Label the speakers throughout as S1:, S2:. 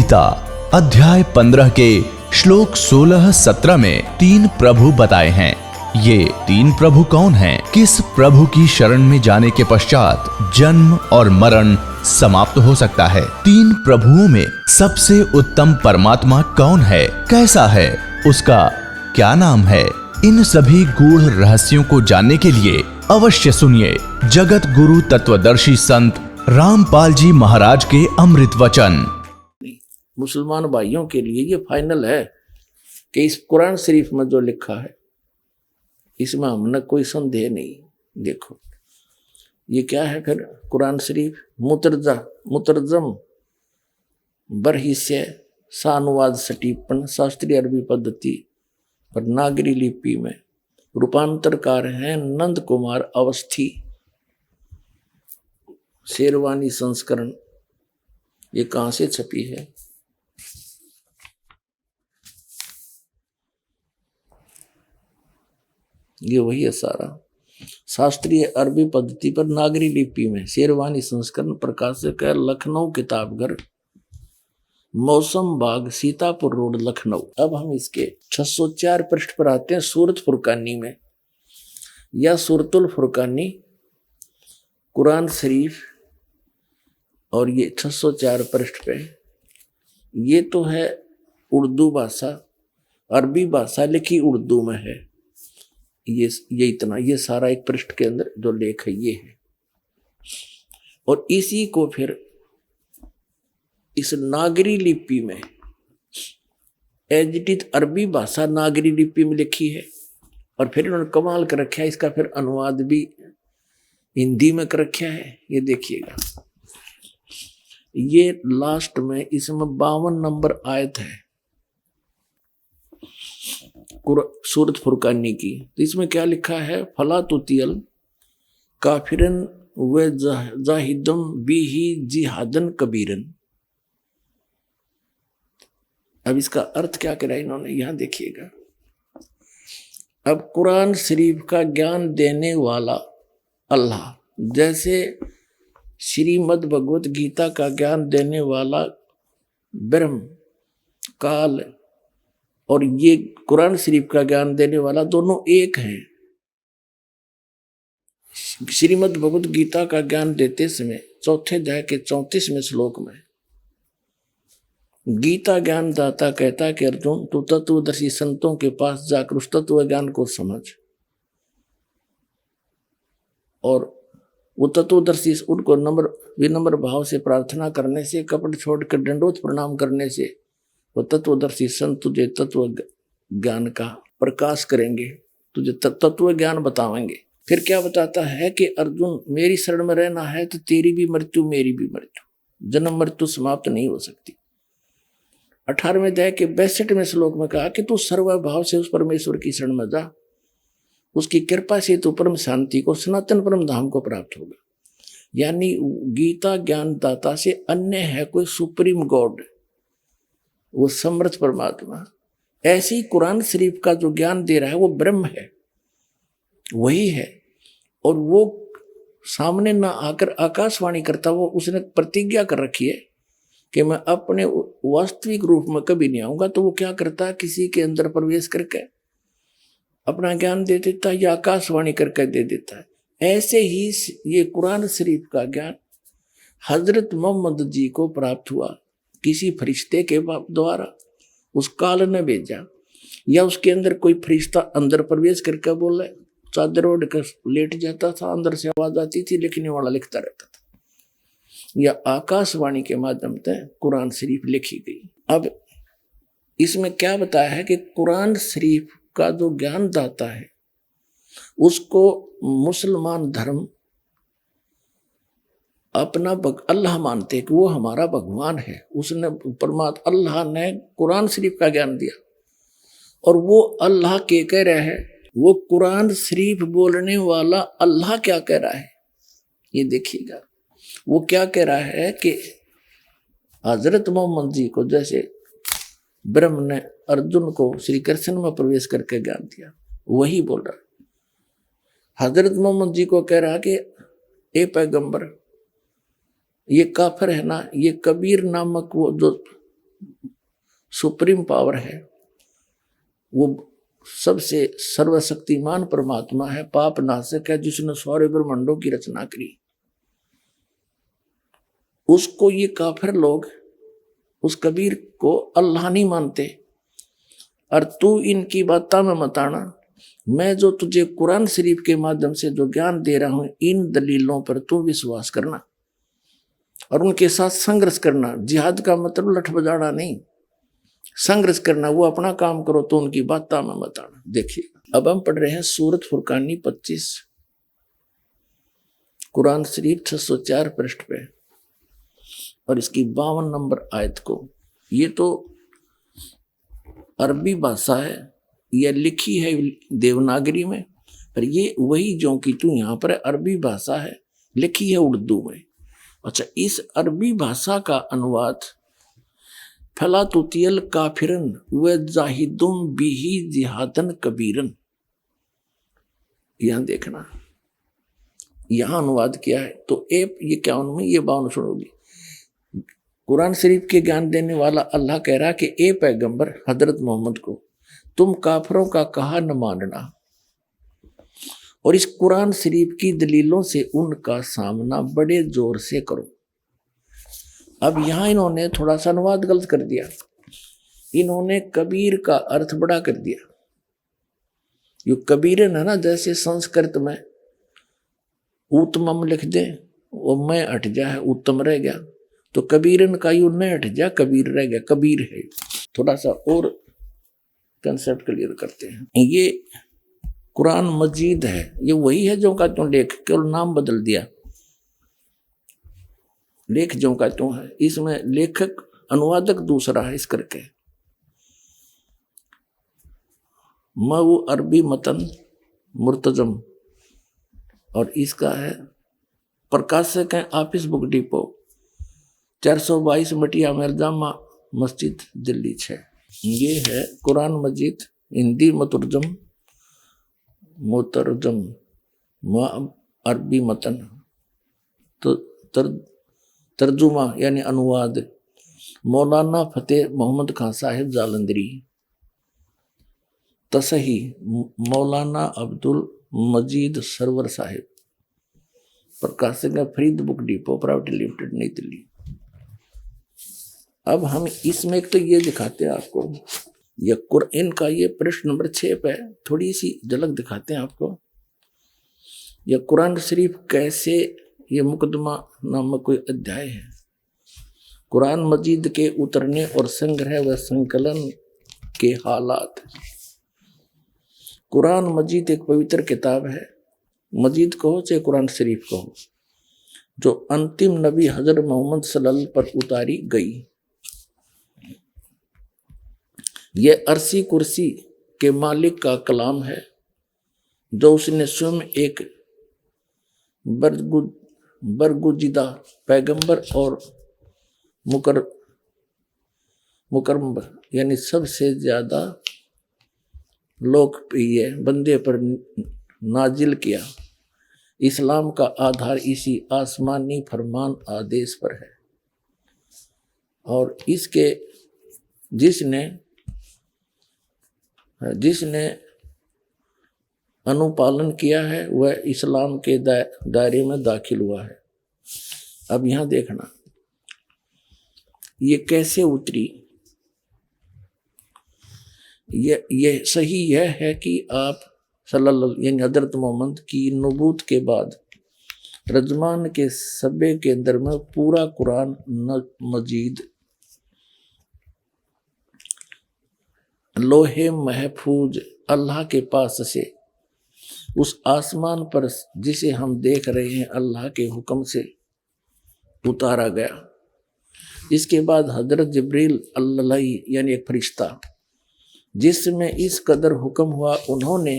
S1: गीता अध्याय 15 के श्लोक 16-17 में 3 प्रभु बताए हैं। ये 3 प्रभु कौन हैं? किस प्रभु की शरण में जाने के पश्चात जन्म और मरण समाप्त हो सकता है? 3 प्रभुओं में सबसे उत्तम परमात्मा कौन है? कैसा है? उसका क्या नाम है? इन सभी गूढ़ रहस्यों को जानने के लिए अवश्य सुनिए जगत गुरु तत्वदर्शी संत रामपाल जी महाराज के अमृत वचन।
S2: मुसलमान भाइयों के लिए ये फाइनल है कि इस कुरान शरीफ में जो लिखा है इसमें हमने कोई संदेह नहीं। देखो ये क्या है फिर कुरान शरीफ मुतरजम बरहिस्से सानुवाद सटीपन शास्त्रीय अरबी पद्धति पर नागरी लिपि में रूपांतरकार हैं नंद कुमार अवस्थी। शेरवानी संस्करण ये कहाँ से छपी है? ये वही है सारा शास्त्रीय अरबी पद्धति पर नागरी लिपि में शेरवानी संस्करण प्रकाशक है लखनऊ किताबघर मौसम बाग सीतापुर रोड लखनऊ। अब हम इसके 604 पृष्ठ पर आते हैं सूरत फुरकानी में या सूरतुल फुरकानी कुरान शरीफ और ये 604 पृष्ठ पे ये तो है उर्दू भाषा अरबी भाषा लिखी उर्दू में है। ये इतना ये सारा एक पृष्ठ के अंदर जो लेख है ये है और इसी को फिर इस नागरी लिपि में एजिटित अरबी भाषा नागरी लिपि में लिखी है और फिर उन्होंने कमाल कर रखा है इसका फिर अनुवाद भी हिंदी में कर रखा है। ये देखिएगा ये लास्ट में इसमें 52 नंबर आयत है सूरत फुरकानी की। तो इसमें क्या लिखा है? फला तुतियल काफिरन व जाहिदम बिही जिहादन कबीरन। अब इसका अर्थ क्या करा इन्होंने यहां देखिएगा। अब कुरान शरीफ का ज्ञान देने वाला अल्लाह जैसे श्रीमद् भगवत गीता का ज्ञान देने वाला ब्रह्म काल और ये कुरान शरीफ का ज्ञान देने वाला दोनों एक हैं। श्रीमद् भगवत गीता का ज्ञान देते समय चौथे अध्याय के 34वें श्लोक में गीता ज्ञान दाता कहता है कि अर्जुन तू तत्वदर्शी संतों के पास जाकर उस तत्व ज्ञान को समझ और वो तत्वदर्शी उनको विनम्र भाव से प्रार्थना करने से कपट छोड़कर दंडोत प्रणाम करने से वो तत्वदर्शी संत तुझे तत्व ज्ञान का प्रकाश करेंगे तुझे तत्व ज्ञान बतावेंगे। फिर क्या बताता है कि अर्जुन मेरी शरण में रहना है तो तेरी भी मृत्यु मेरी भी मृत्यु जन्म मृत्यु समाप्त नहीं हो सकती। 18वें अध्याय के 62वें श्लोक में कहा कि तू सर्वभाव से उस परमेश्वर की शरण में जा उसकी कृपा से तू परम शांति को सनातन परम धाम को प्राप्त होगा। यानी गीता ज्ञान दाता से अन्य है कोई सुप्रीम गॉड वो समर्थ परमात्मा। ऐसी कुरान शरीफ का जो ज्ञान दे रहा है वो ब्रह्म है वही है और वो सामने ना आकर आकाशवाणी करता वो उसने प्रतिज्ञा कर रखी है कि मैं अपने वास्तविक रूप में कभी नहीं आऊंगा। तो वो क्या करता है किसी के अंदर प्रवेश करके अपना ज्ञान दे देता है या आकाशवाणी करके दे देता है। ऐसे ही ये कुरान शरीफ का ज्ञान हजरत मोहम्मद जी को प्राप्त हुआ किसी फरिश्ते के द्वारा उस काल ने भेजा या उसके अंदर कोई फरिश्ता अंदर प्रवेश करके बोले चादर ओढ़ कर लेट जाता था अंदर से आवाज आती थी लिखने वाला लिखता रहता था या आकाशवाणी के माध्यम से कुरान शरीफ लिखी गई। अब इसमें क्या बताया है कि कुरान शरीफ का जो ज्ञान दाता है उसको मुसलमान धर्म अपना अल्लाह मानते कि वो हमारा भगवान है। उसने परमात्मा अल्लाह ने कुरान शरीफ का ज्ञान दिया और वो अल्लाह के कह रहा है वो कुरान शरीफ बोलने वाला अल्लाह क्या कह रहा है ये देखिएगा। वो क्या कह रहा है कि हजरत मोहम्मद जी को जैसे ब्रह्म ने अर्जुन को श्री कृष्ण में प्रवेश करके ज्ञान दिया वही बोल रहा है। हजरत मोहम्मद जी को कह रहा कि ए पैगंबर ये काफिर है ना ये कबीर नामक वो जो सुप्रीम पावर है, वो सबसे सर्वशक्तिमान परमात्मा है, पाप नाशक है, जिसने सारे ब्रह्मांडों की रचना करी। उसको ये काफिर लोग उस कबीर को अल्लाह नहीं मानते। और तू इनकी बातों में मत आना, मैं जो तुझे कुरान शरीफ के माध्यम से जो ज्ञान दे रहा हूं, इन दलीलों पर तू विश्वास करना और उनके साथ संघर्ष करना। जिहाद का मतलब लठ बजाना नहीं, संघर्ष करना। वो अपना काम करो तो उनकी बातों में मत आना। देखिए, अब हम पढ़ रहे हैं सूरत फुरकानी 25, कुरान शरीफ 604 पृष्ठ पे और इसकी 52 नंबर आयत को। ये तो अरबी भाषा है, यह लिखी है देवनागरी में, पर ये वही जो कि तू यहाँ पर अरबी भाषा है, लिखी है उर्दू में। अच्छा, इस अरबी भाषा का अनुवाद फला तुतियल काफिरन व जाहिदुम बिही जिहादन कबीरन, यहां देखना, यहां अनुवाद किया है। तो ये क्या उनमें ये 52 सुनोगी। कुरान शरीफ के ज्ञान देने वाला अल्लाह कह रहा कि ए पैगंबर हजरत मोहम्मद को तुम काफिरों का कहा न मानना और इस कुरान शरीफ की दलीलों से उनका सामना बड़े जोर से करो। अब यहां इन्होंने थोड़ा सा अनुवाद गलत कर दिया, इन्होंने कबीर का अर्थ बड़ा कर दिया। यो कबीरन है ना, जैसे संस्कृत में उत्तमम लिख दे और मैं हट जा है उत्तम रह गया, तो कबीरन का यू न हट जा कबीर रह गया, कबीर है। थोड़ा सा और कंसेप्ट क्लियर करते हैं। ये कुरान मजीद है, ये वही है जो का त्यों लेख, केवल नाम बदल दिया, लेख जो का त्यों है, इसमें लेखक अनुवादक दूसरा है इस करके। वो अरबी मतन मुर्तजम और इसका है प्रकाशक है ऑफिस बुक डिपो 422 मटिया में जामा मस्जिद दिल्ली 6। ये है कुरान मजीद हिंदी मुतरजम अरबी मतन, तो तर्जुमा यानी अनुवाद मौलाना फतेह मोहम्मद खान साहिब जालंधरी, तसही मौलाना अब्दुल मजीद सरवर साहिब, प्रकाशक है Farid book depot private limited नई दिल्ली। अब हम इसमें एक तो ये दिखाते हैं आपको, ये कुरान का ये पृष्ठ नंबर 6 पे थोड़ी सी झलक दिखाते हैं आपको। यह कुरान शरीफ कैसे, ये मुकदमा नामक कोई अध्याय है, कुरान मजीद के उतरने और संग्रह व संकलन के हालात। कुरान मजीद एक पवित्र किताब है, मजीद कहो चाहे कुरान शरीफ कहो, जो अंतिम नबी हजरत मोहम्मद सल्लल्लाहु पर उतारी गई। यह अर्शी कुर्सी के मालिक का कलाम है, जो उसने स्वयं एक बरगुजिदा पैगंबर और मुकर्रम यानी सबसे ज्यादा लोकप्रिय बंदे पर नाजिल किया। इस्लाम का आधार इसी आसमानी फरमान आदेश पर है और इसके जिसने अनुपालन किया है वह इस्लाम के दायरे में दाखिल हुआ है। अब यहां देखना ये कैसे उतरी। ये सही यह है कि आप सल्लल्लाहु यानी हजरत मोहम्मद की नबूत के बाद रजमान के सब्बे के अंदर में पूरा कुरान मजीद लोहे महफूज अल्लाह के पास से उस आसमान पर जिसे हम देख रहे हैं अल्लाह के हुक्म से उतारा गया। इसके बाद हजरत जिब्रील अल्लाह यानी एक फरिश्ता जिसमें इस कदर हुक्म हुआ, उन्होंने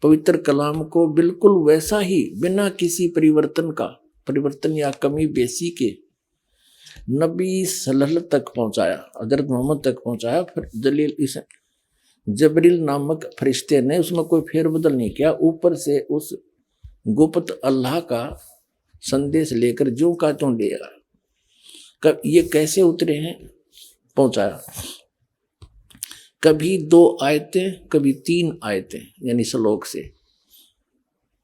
S2: पवित्र कलाम को बिल्कुल वैसा ही बिना किसी परिवर्तन या कमी बेसी के नबी सल्लल्लाहु तक पहुंचाया, हजरत मोहम्मद तक पहुंचाया। फिर इस जबरील नामक फरिश्ते ने उसमें कोई फेरबदल नहीं किया, ऊपर से उस गुप्त अल्लाह का संदेश लेकर जो का त्यों ले आया। कब ये कैसे उतरे हैं पहुंचाया। कभी 2 आयतें, कभी 3 आयतें यानी श्लोक से,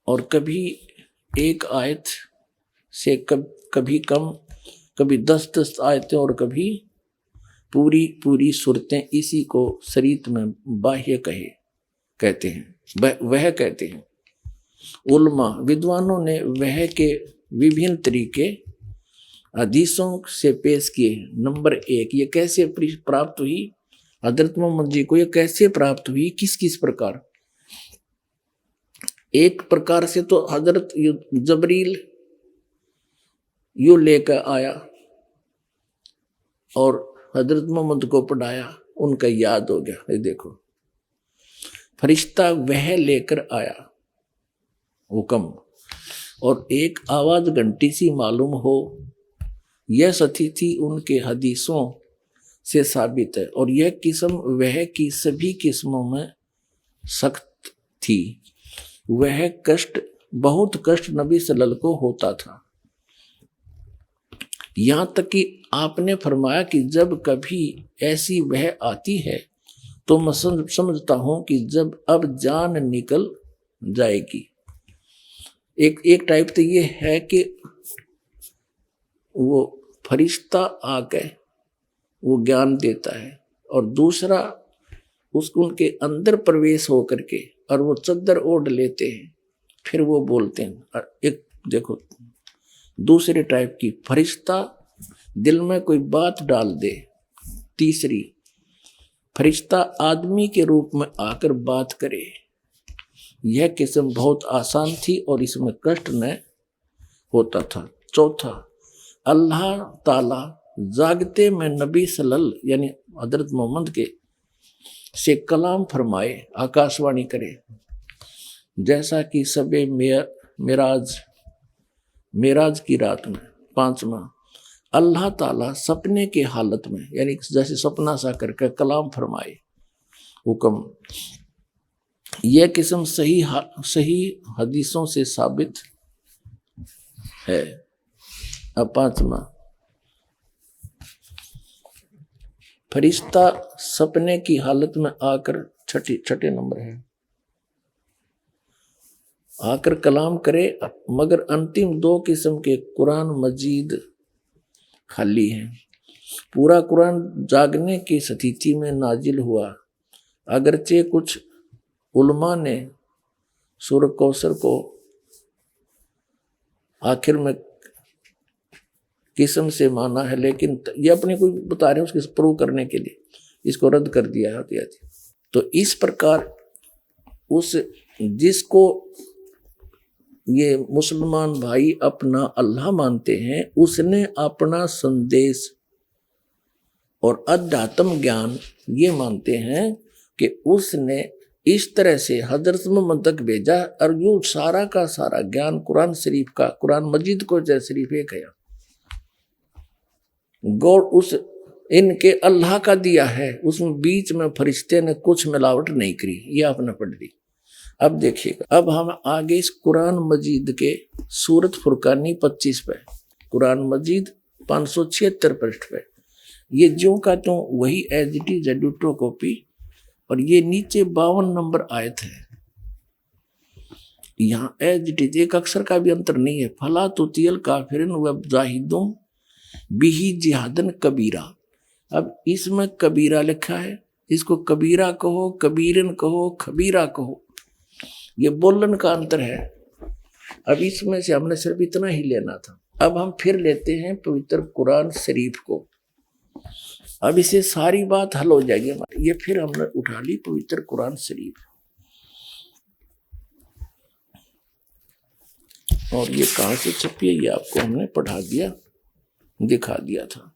S2: और कभी 1 आयत से कभी कम, कभी 10 आयतें और कभी पूरी सूरतें। इसी को शरीयत में बाह्य कहते हैं, वह कहते हैं। उलमा विद्वानों ने वह के विभिन्न तरीके हदीसों से पेश किए। नंबर 1, ये कैसे प्राप्त हुई हजरत मोहम्मद जी को, ये कैसे प्राप्त हुई, किस किस प्रकार। एक प्रकार से तो हजरत जबरील यू लेकर आया और हजरत मोहम्मद को पढ़ाया, उनका याद हो गया। ये देखो, फरिश्ता वह लेकर आया हुक्म, और एक आवाज घंटी सी मालूम हो, यह सती थी उनके हदीसों से साबित है। और यह किस्म वह की सभी किस्मों में सख्त थी। वह कष्ट, बहुत कष्ट नबी सल्लल्लाहु अलैहि वसल्लम को होता था। यहां तक कि आपने फरमाया कि जब कभी ऐसी वह आती है तो मैं समझता हूं कि जब अब जान निकल जाएगी। एक टाइप तो ये है कि वो फरिश्ता आके वो ज्ञान देता है, और दूसरा उसको उनके अंदर प्रवेश हो करके और वो चद्दर ओढ़ लेते हैं, फिर वो बोलते हैं। एक देखो दूसरे टाइप की, फरिश्ता दिल में कोई बात डाल दे। तीसरी, फरिश्ता आदमी के रूप में आकर बात करे। यह किस्म बहुत आसान थी और इसमें कष्ट न होता था। चौथा, अल्लाह ताला जागते में नबी सल्लल्लाहु यानी हजरत मोहम्मद के से कलाम फरमाए, आकाशवाणी करे। जैसा कि सबे मेराज की रात में। पांचवा, अल्लाह ताला सपने के हालत में यानी जैसे सपना सा करके कलाम फरमाए, हुक्म। यह किस्म सही हदीसों से साबित है। अब पांचवा, फरिश्ता सपने की हालत में आकर, छठे नंबर है, आकर कलाम करे। मगर अंतिम 2 किस्म के कुरान मजीद खाली है। पूरा कुरान जागने की स्थिति में नाजिल हुआ। अगरचे कुछ उलमा ने सूरह कौसर को आखिर में किस्म से माना है, लेकिन ये अपने को बता रहे हैं उसके प्रूव करने के लिए, इसको रद्द कर दिया है। तो इस प्रकार उस जिसको ये मुसलमान भाई अपना अल्लाह मानते हैं, उसने अपना संदेश और अध्यात्म ज्ञान ये मानते हैं कि उसने इस तरह से हजरत मोहम्मद तक भेजा। और यूं सारा का सारा ज्ञान कुरान शरीफ का, कुरान मजीद को जय शरीफ एक है, गौर उस इनके अल्लाह का दिया है। उसमें बीच में फरिश्ते ने कुछ मिलावट नहीं करी। ये आपने पढ़ ली। अब देखिएगा, अब हम आगे इस कुरान मजीद के सूरत फुरकानी 25 पे, कुरान मजीद 576 पृष्ठ पे, ये जो का तो वही एज इट इज एडिटो कॉपी, और ये नीचे 52 नंबर आयत है। यहाँ एज इट इज, एक अक्षर का भी अंतर नहीं है। फला तुतियल काफिरिन व जाहिदों बिही जिहादन कबीरा। अब इसमें कबीरा लिखा है, इसको कबीरा कहो, कबीरन कहो, खबीरा कहो, ये बोलन का अंतर है। अब इसमें से हमने सिर्फ इतना ही लेना था। अब हम फिर लेते हैं पवित्र कुरान शरीफ को। अब इसे सारी बात हल हो जाएगी हमारी। ये फिर हमने उठा ली पवित्र कुरान शरीफ, और ये कहां से छपी है ये आपको हमने पढ़ा दिया, दिखा दिया था।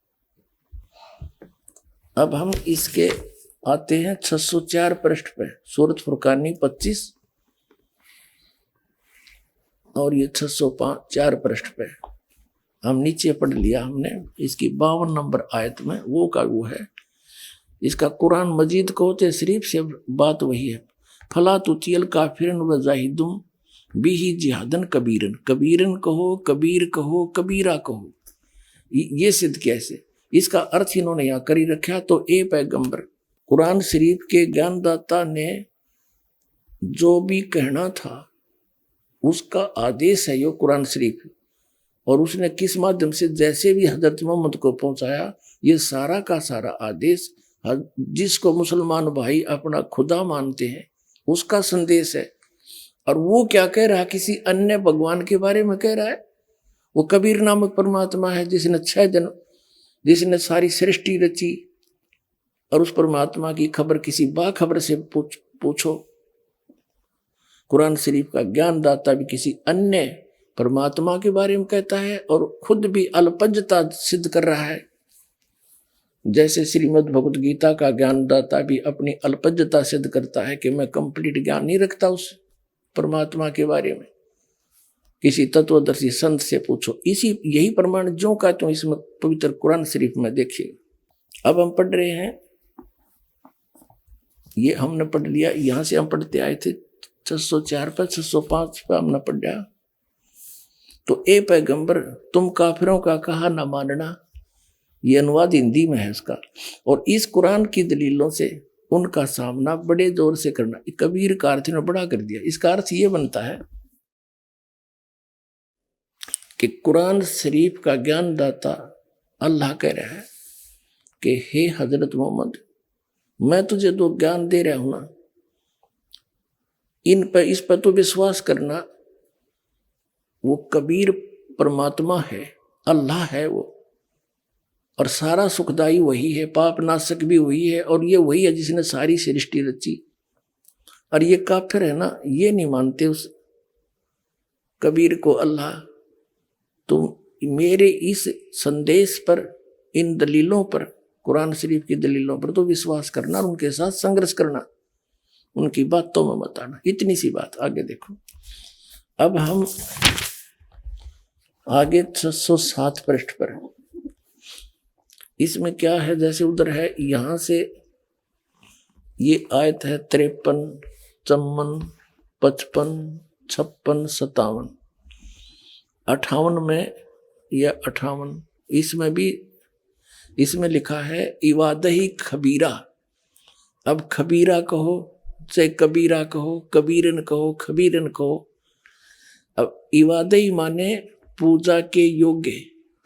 S2: अब हम इसके आते हैं 604 पृष्ठ पे, सूरत फुरकानी 25, और ये 604 पृष्ठ पे हम नीचे पढ़ लिया हमने। इसकी 52 नंबर आयत में वो का वो है। इसका कुरान मजीद को होते शरीफ से बात वही है। फला तुतियल काफिरन व जाहिदुम बिही जिहादन कबीरन। कबीरन कहो, कबीर कहो, कबीरा कहो, ये सिद्ध कैसे? इसका अर्थ इन्होंने यहाँ करी रखा। तो ए पैगंबर कुरान शरीफ के ज्ञानदाता ने जो भी कहना था उसका आदेश है ये कुरान शरीफ, और उसने किस माध्यम से जैसे भी हजरत मोहम्मद को पहुंचाया, ये सारा का सारा आदेश जिसको मुसलमान भाई अपना खुदा मानते हैं उसका संदेश है। और वो क्या कह रहा है, किसी अन्य भगवान के बारे में कह रहा है। वो कबीर नामक परमात्मा है जिसने 6 जन्म, जिसने सारी सृष्टि रची, और उस परमात्मा की खबर किसी बाखबर से पूछो। कुरान शरीफ का ज्ञानदाता भी किसी अन्य परमात्मा के बारे में कहता है और खुद भी अल्पज्ञता सिद्ध कर रहा है। जैसे श्रीमद् भगवत गीता का ज्ञानदाता भी अपनी अल्पज्ञता सिद्ध करता है कि मैं कंप्लीट ज्ञान नहीं रखता उस परमात्मा के बारे में, किसी तत्वदर्शी संत से पूछो। यही प्रमाण जो का तो इसमें पवित्र कुरान शरीफ में देखिए। अब हम पढ़ रहे हैं, ये हमने पढ़ लिया, यहां से हम पढ़ते आए थे 604 पर 605 पर हमने पढ़ा। तो ए पैगंबर तुम काफिरों का कहा न मानना, ये अनुवाद हिंदी में है इसका, और इस कुरान की दलीलों से उनका सामना बड़े जोर से करना। कबीर का अर्थ ने बड़ा कर दिया। इसका अर्थ ये बनता है कि कुरान शरीफ का ज्ञानदाता अल्लाह कह रहा है कि हे हजरत मोहम्मद, मैं तुझे जो ज्ञान दे रहा हूं ना, इस पर तो विश्वास करना। वो कबीर परमात्मा है, अल्लाह है वो, और सारा सुखदाई वही है, पाप नाशक भी वही है, और ये वही है जिसने सारी सृष्टि रची। और ये काफिर है ना, ये नहीं मानते उस कबीर को अल्लाह। तो मेरे इस संदेश पर, इन दलीलों पर, कुरान शरीफ की दलीलों पर तो विश्वास करना और उनके साथ संघर्ष करना, उनकी बातों में मत आना। इतनी सी बात। आगे देखो, अब हम आगे 607 पृष्ठ पर हैं। इसमें क्या है, जैसे उधर है, यहां से ये आयत है 53, 54, 55, 56, 57, 58 में या 58, इसमें भी, इसमें लिखा है इवादही खबीरा। अब खबीरा कहो चाहे कबीरा कहो, कबीरन कहो, खबीरन कहो। अब इवादही माने पूजा के योग्य,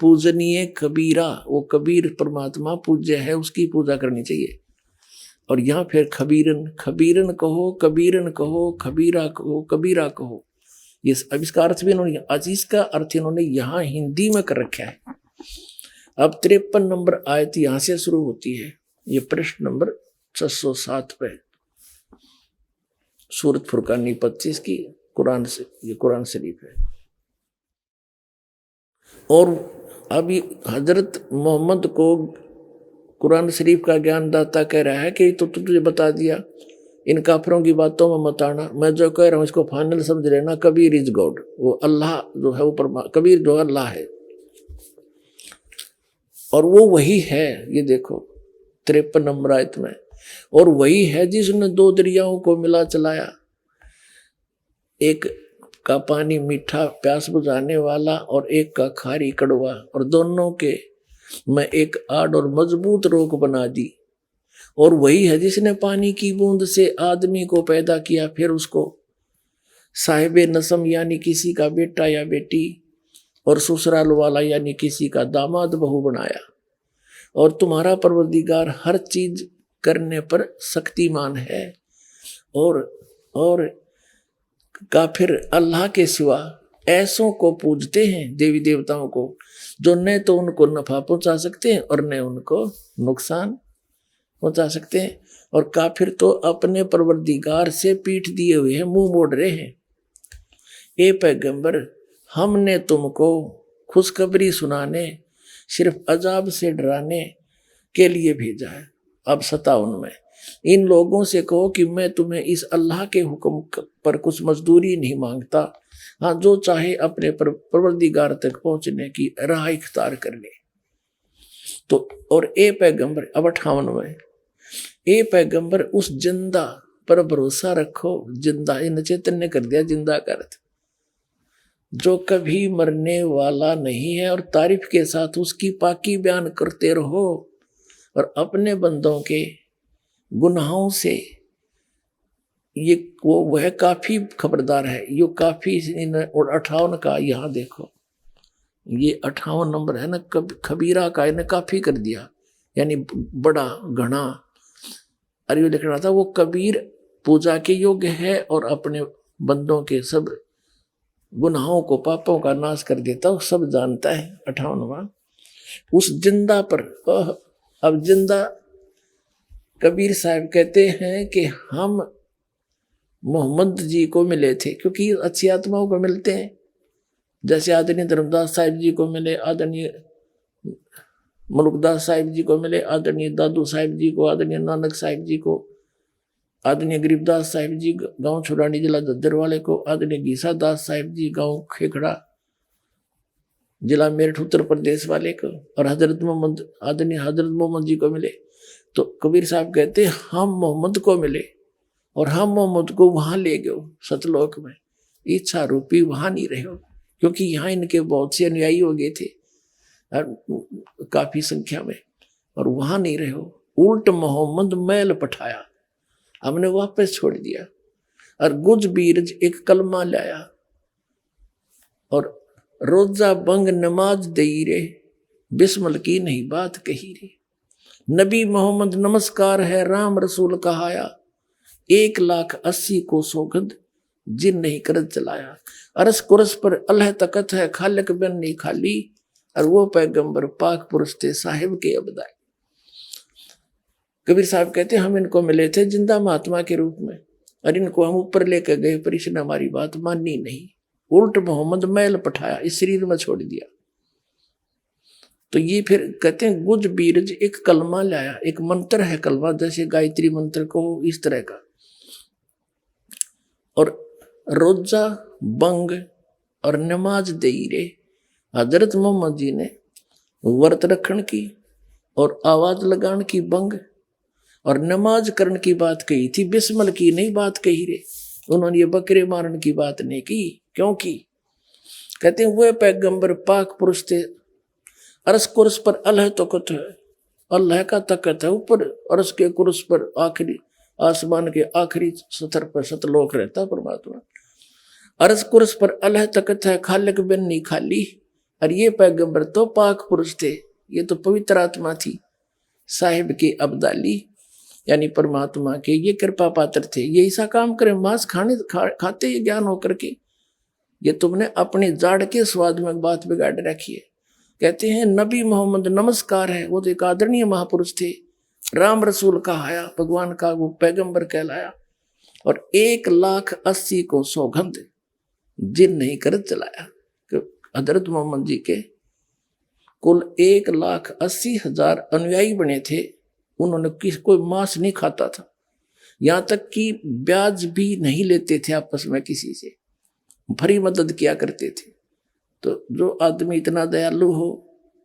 S2: पूजनीय कबीरा, वो कबीर परमात्मा पूज्य है, उसकी पूजा करनी चाहिए। और यहाँ फिर खबीरन, खबीरन कहो, कबीरन कहो, खबीरा कहो, कबीरा कहो। ये अब इसका अर्थ भी इन्होंने, अजीज का अर्थ इन्होंने यहाँ हिंदी में कर रखा है। अब 53 नंबर आयत यहाँ से शुरू होती है, ये पृष्ठ नंबर 607 पे, सूरत फुरकानी 25 की, कुरान से, ये कुरान शरीफ है। और अभी हजरत मोहम्मद को कुरान शरीफ का ज्ञानदाता कह रहा है कि तो तुझे बता दिया, इन काफिरों की बातों में मत आना, मैं जो कह रहा हूँ इसको फाइनल समझ लेना। कबीर इज गॉड, वो अल्लाह जो है वो कबीर जो अल्लाह है, और वो वही है। ये देखो 53 नंबर आयत में, और वही है जिसने 2 दरियाओं को मिला चलाया, एक का पानी मीठा प्यास बुझाने वाला और एक का खारी कड़वा, और दोनों के मैं एक आड़ और मजबूत रोक बना दी। और वही है जिसने पानी की बूंद से आदमी को पैदा किया, फिर उसको साहिबे नसम यानी किसी का बेटा या बेटी, और ससुराल वाला यानी किसी का दामाद बहू बनाया। और तुम्हारा परवरदिगार हर चीज करने पर शक्तिमान है। और काफिर अल्लाह के सिवा ऐसों को पूजते हैं, देवी देवताओं को, जो न तो उनको नफा पहुंचा सकते हैं और न उनको नुकसान पहुंचा सकते हैं। और काफिर तो अपने परवरदिगार से पीठ दिए हुए हैं, मुंह मोड़ रहे हैं। ए पैगंबर, हमने तुमको खुशखबरी सुनाने, सिर्फ अजाब से डराने के लिए भेजा है। अब 57 में, इन लोगों से कहो कि मैं तुम्हें इस अल्लाह के हुक्म पर कुछ मजदूरी नहीं मांगता, हाँ जो चाहे अपने परवरदिगार तक पहुंचने की राह इख्तियार कर ले। तो और ए पैगंबर, अब 58 में, ए पैगंबर उस जिंदा पर भरोसा रखो। जिंदा, इन चैतन्य कर दिया जिंदा का अर्थ, जो कभी मरने वाला नहीं है, और तारीफ के साथ उसकी पाकी बयान करते रहो, और अपने बंदों के गुनाहों से ये वह काफी खबरदार है। यो काफी और 58 का यहाँ देखो, ये 58 नंबर है ना, खबीरा का इन्हें काफी कर दिया, यानी बड़ा घना। अरे लिख रहा था वो कबीर पूजा के योग्य है और अपने बंदों के सब गुनाहों को, पापों का नाश कर देता हो, सब जानता है। 58वां, उस जिंदा पर। अब जिंदा कबीर साहब कहते हैं कि हम मोहम्मद जी को मिले थे, क्योंकि अच्छी आत्माओं को मिलते हैं, जैसे आदरणीय धर्मदास साहिब जी को मिले, आदरणीय मुल्कदास साहिब जी को मिले, आदरणीय दादू साहिब जी को, आदरणीय नानक साहिब जी को, आदरणीय गरीबदास साहिब जी गांव छुड़ानी जिला दद्दर वाले को, आदरणीय गीसा दास साहिब जी गांव खेखड़ा जिला मेरठ उत्तर प्रदेश वाले को, और हजरत मोहम्मद, आदरणीय हजरत मोहम्मद जी को मिले। तो कबीर साहब कहते हैं हम मोहम्मद को मिले और हम मोहम्मद को वहां ले गए सतलोक में, इच्छा रूपी वहां नहीं रहे, क्योंकि यहाँ इनके बहुत से अनुयायी हो गए थे काफी संख्या में, और वहां नहीं रहे। उल्ट मोहम्मद मैल पठाया, हमने वापस छोड़ दिया। और गुज बीरज एक कलमा लाया और रोजा बंग नमाज दई रे, बिस्मल की नहीं बात कही रे। नबी मोहम्मद नमस्कार है राम रसूल कहाया, 1,80,000 को सौगंध जिन नहीं करत चलाया। अरस कुरस पर अल्लाह तकत है खालिक बिन नहीं खाली, और वो पैगंबर पाक पुरुष थे साहिब के अबदाई। कबीर साहब कहते हम इनको मिले थे जिंदा महात्मा के रूप में, और इनको हम ऊपर लेकर गए, पर इसने हमारी बात मानी नहीं। उल्ट मोहम्मद मैल पठाया, इस शरीर में छोड़ दिया। तो ये फिर कहते हैं गुज बीरज एक कलमा लाया, एक मंत्र है कलमा, जैसे गायत्री मंत्र को इस तरह का। और रोजा बंग और नमाज दई रे, हजरत मोहम्मद जी ने व्रत रखन की और आवाज लगान की बंग और नमाज करने की बात कही थी, बिस्मल की नहीं बात कही रे। उन्होंने ये बकरे मारने की बात नहीं की, क्योंकि कहते हैं वह पैगंबर पाक पुरुष थे। अरस कुरस पर अल्लाह तकत है, अल्लाह का तकत है ऊपर, अरस के कुरस पर आखिरी आसमान के आखिरी सतर पर सतलोक रहता परमात्मा। अरस कुरस पर अल्लाह तकत है खालिक बिन नहीं खाली, और ये पैगंबर तो पाक पुरुष थे, ये तो पवित्र आत्मा थी साहिब के अब्दाली, यानी परमात्मा के ये कृपा पात्र थे। ये ऐसा काम करे, मांस खाते ये ज्ञान होकर के, ये तुमने अपने जाड़ के स्वाद में बात बिगाड़ रखी है। कहते हैं नबी मोहम्मद नमस्कार है, वो तो एक आदरणीय महापुरुष थे, राम रसूल कहाया, भगवान का वो पैगंबर कहलाया, और 1,80,000 को सौगंध जिन नहीं कर चलाया। हजरत मोहम्मद जी के कुल 1,80,000 अनुयायी बने थे, उन्होंने कोई मांस नहीं खाता था, यहाँ तक कि ब्याज भी नहीं लेते थे आपस में किसी से, भरी मदद किया करते थे। तो जो आदमी इतना दयालु हो